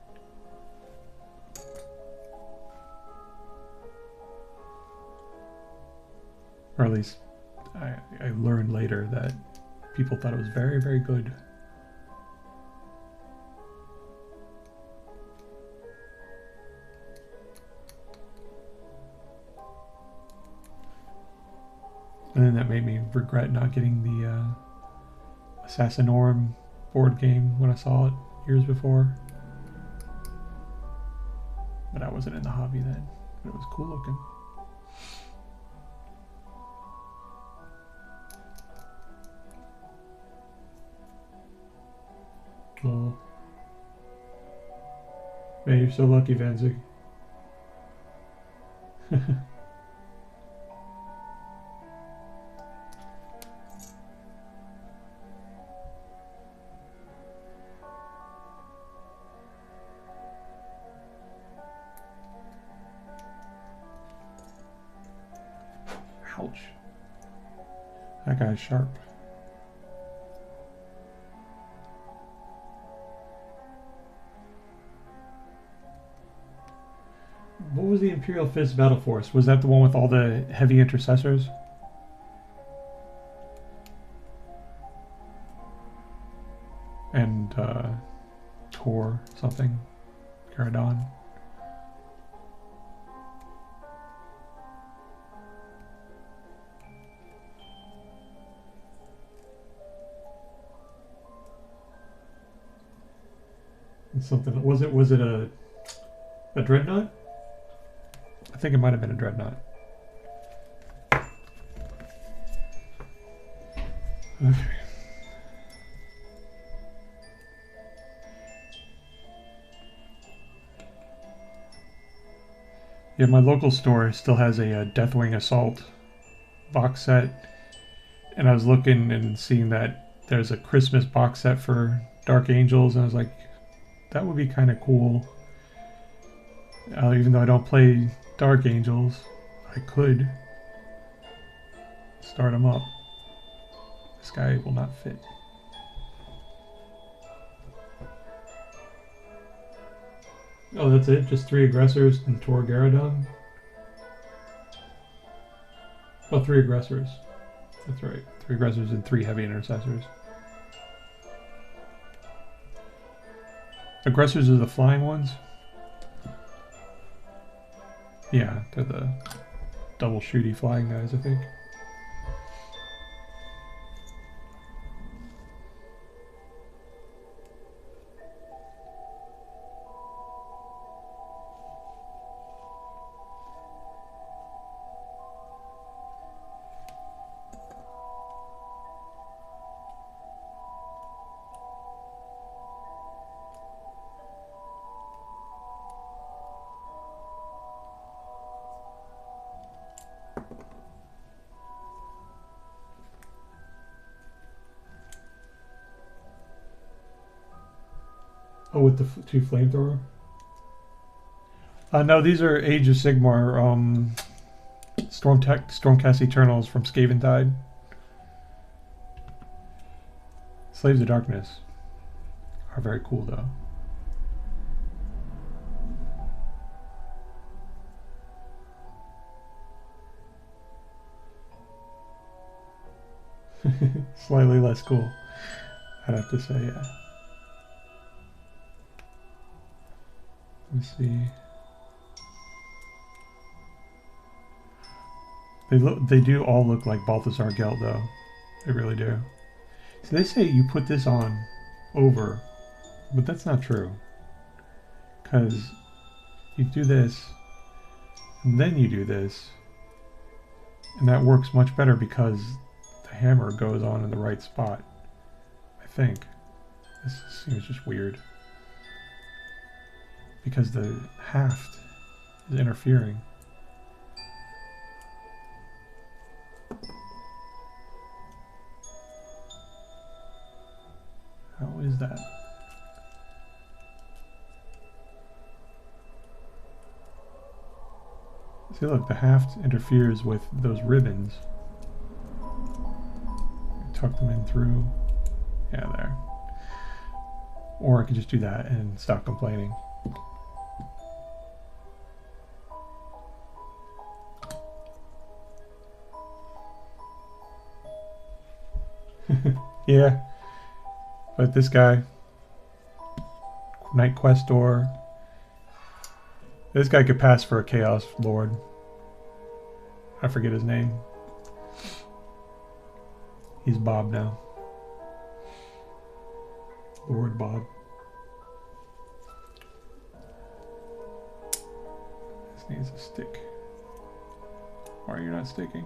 Or at least I learned later that people thought it was very, very good. And then that made me regret not getting the Assassinorum board game when I saw it years before. But I wasn't in the hobby then. But it was cool looking. Oh. Man, you're so lucky, Vanzig. Ouch. That guy's sharp. What was the Imperial Fist Battle Force? Was that the one with all the heavy intercessors? And Tor something? Caradon? Something was it? Was it a dreadnought? I think it might have been a dreadnought. Okay. Yeah, my local store still has a Deathwing Assault box set, and I was looking and seeing that there's a Christmas box set for Dark Angels, and I was like, that would be kind of cool. Even though I don't play Dark Angels, I could start them up. This guy will not fit. Oh, that's it? Just 3 aggressors and Tor Garadon? Oh, 3 aggressors. That's right. 3 aggressors and 3 heavy intercessors. Aggressors are the flying ones? Yeah, they're the double shooty flying guys, I think. Oh, with the 2 flamethrower? No, these are Age of Sigmar Stormcast Eternals from Skaventide. Slaves of Darkness are very cool, though. Slightly less cool, I'd have to say, yeah. Let's see. They do all look like Balthasar Gelt, though. They really do. So they say you put this on over, but that's not true. Because you do this, and then you do this, and that works much better because the hammer goes on in the right spot, I think. This seems just weird. Because the haft is interfering. How is that? See, look, the haft interferes with those ribbons. Tuck them in through. Yeah, there. Or I could just do that and stop complaining. Yeah, but this guy, Knight Questor, this guy could pass for a Chaos Lord. I forget his name. He's Bob now. Lord Bob. This needs a stick. Why are you not sticking?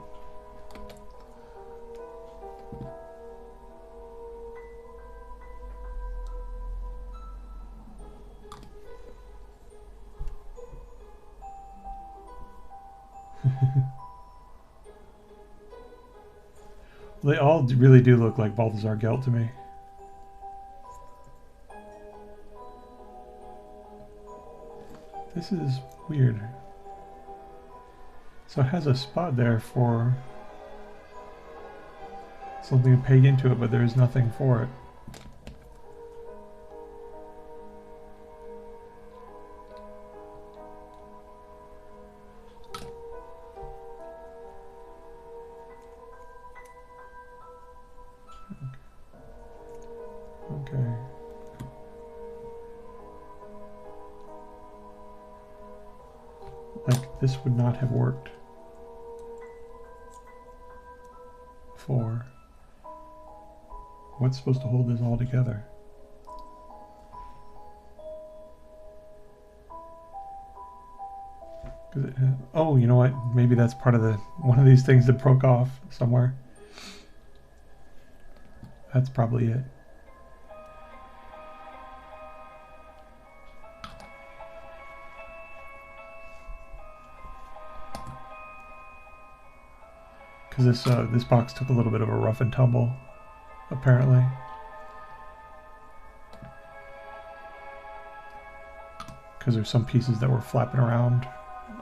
They all really do look like Balthasar Gelt to me. This is weird. So it has a spot there for something to peg into it, but there is nothing for it. Okay. Like, this would not have worked before. What's supposed to hold this all together? Oh, you know what? Maybe that's part of one of these things that broke off somewhere. That's probably it. Because this box took a little bit of a rough and tumble, apparently. Because there's some pieces that were flapping around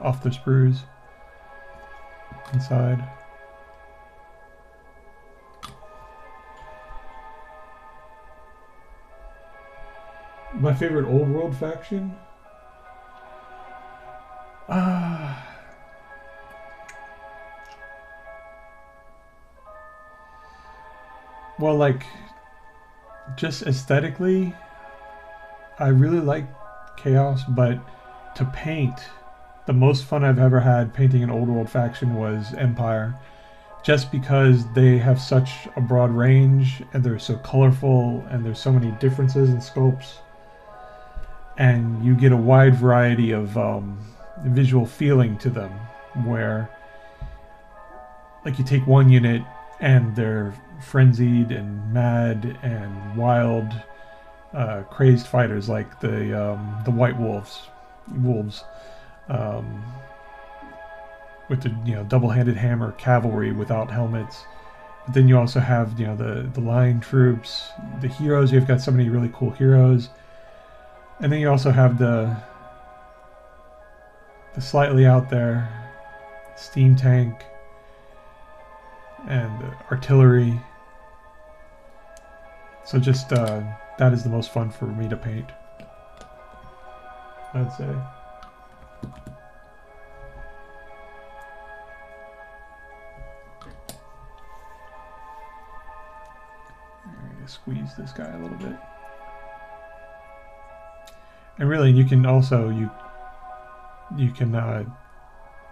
off the sprues inside. My favorite old world faction? Well, like, just aesthetically, I really like Chaos, but to paint, the most fun I've ever had painting an old world faction was Empire. Just because they have such a broad range, and they're so colorful, and there's so many differences in scopes, and you get a wide variety of visual feeling to them, where like you take one unit and they're frenzied and mad and wild, crazed fighters like the White Wolves, with the double-handed hammer cavalry without helmets. But then you also have the line troops, the heroes. You've got so many really cool heroes, and then you also have the slightly out there steam tank and artillery. So just that is the most fun for me to paint, I'd say. I'm gonna squeeze this guy a little bit. And really, you can also you can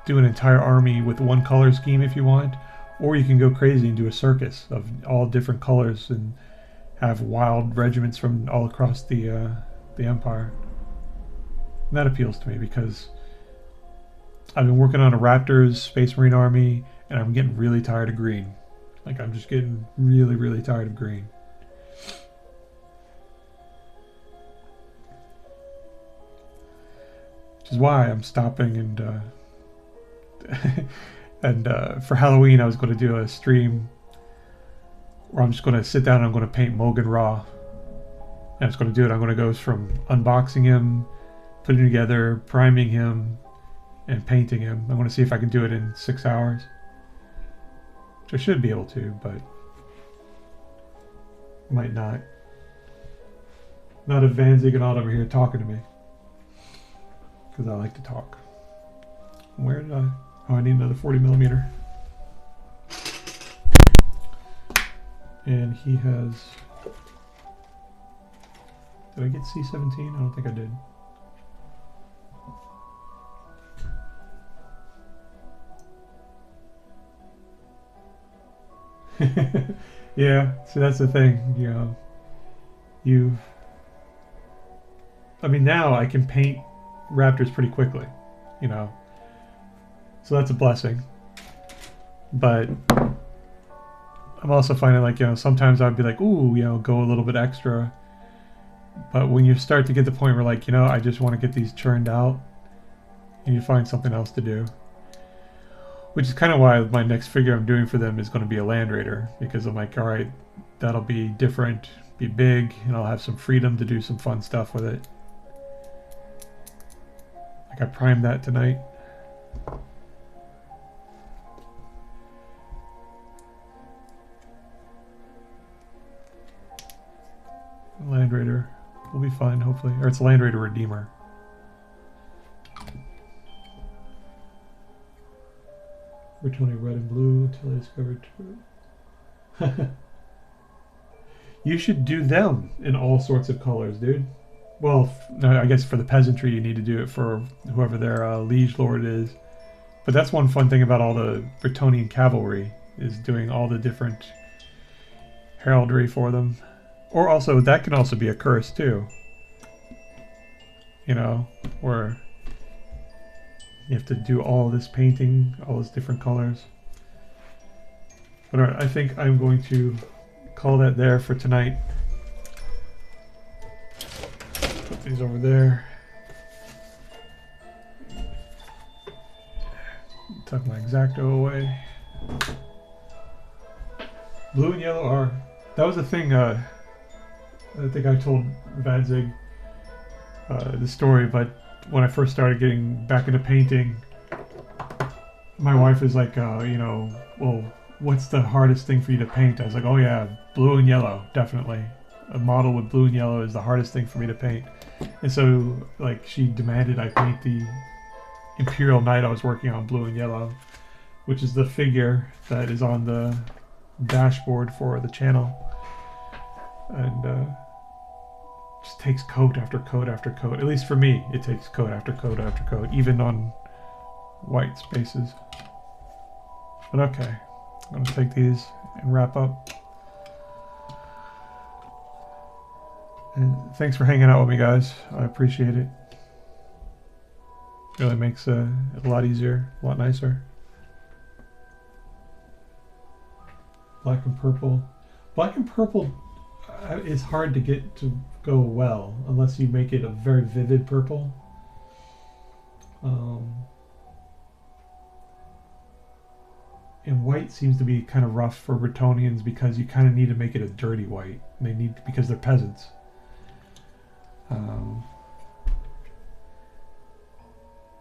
do an entire army with one color scheme if you want, or you can go crazy and do a circus of all different colors and have wild regiments from all across the Empire. And that appeals to me because I've been working on a Raptors Space Marine army, and I'm getting really tired of green. Like, I'm just getting really, really tired of green. Which is why I'm stopping and for Halloween I was going to do a stream where I'm just going to sit down and I'm going to paint Mogan Raw. And I'm just going to do it. I'm going to go from unboxing him, putting him together, priming him, and painting him. I'm going to see if I can do it in 6 hours. Which I should be able to, but might not. Not if Van Ziggurat over here talking to me. Because I like to talk. Where did I... Oh, I need another 40mm. And he has... Did I get C-17? I don't think I did. Yeah, see, that's the thing, I mean, now I can paint Raptors pretty quickly, so that's a blessing. But I'm also finding, like, sometimes I'd be like, ooh, go a little bit extra. But when you start to get to the point where, like, I just want to get these churned out, and you find something else to do. Which is kind of why my next figure I'm doing for them is going to be a Land Raider, because I'm like, alright, that'll be different, be big, and I'll have some freedom to do some fun stuff with it. Like, I primed that tonight. Land Raider will be fine, hopefully. Or it's Land Raider Redeemer. We're turning red and blue until I discovered true. You should do them in all sorts of colors, dude. Well, no, I guess for the peasantry you need to do it for whoever their liege lord is. But that's one fun thing about all the Bretonnian cavalry, is doing all the different heraldry for them. Or also, that can also be a curse too. Where You have to do all this painting, all those different colors. But alright, I think I'm going to call that there for tonight. Put these over there. Tuck my X-Acto away. Blue and yellow are... That was a thing, I think I told Vadzig the story, but when I first started getting back into painting, my wife is like, you know, well, what's the hardest thing for you to paint? I was like, oh yeah, blue and yellow, definitely. A model with blue and yellow is the hardest thing for me to paint. And so, like, she demanded I paint the Imperial Knight I was working on blue and yellow, which is the figure that is on the dashboard for the channel. And just takes coat after coat after coat. At least for me, it takes coat after coat after coat, even on white spaces. But okay, I'm gonna take these and wrap up. And thanks for hanging out with me, guys. I appreciate it. Really makes it a lot easier, a lot nicer. Black and purple. Black and purple is hard to get to go well unless you make it a very vivid purple. And white seems to be kind of rough for Bretonians because you kind of need to make it a dirty white. They need, because they're peasants.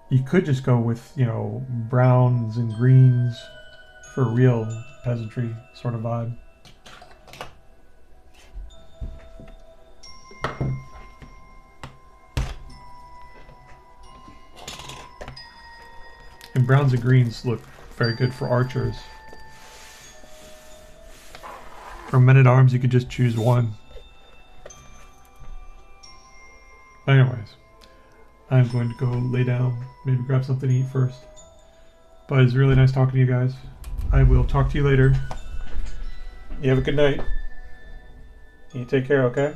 You could just go with, you know, browns and greens for real peasantry sort of vibe. And browns and greens look very good for archers. For men-at-arms, you could just choose one. But anyways, I'm going to go lay down, maybe grab something to eat first. But it's really nice talking to you guys. I will talk to you later. You have a good night. You take care, okay?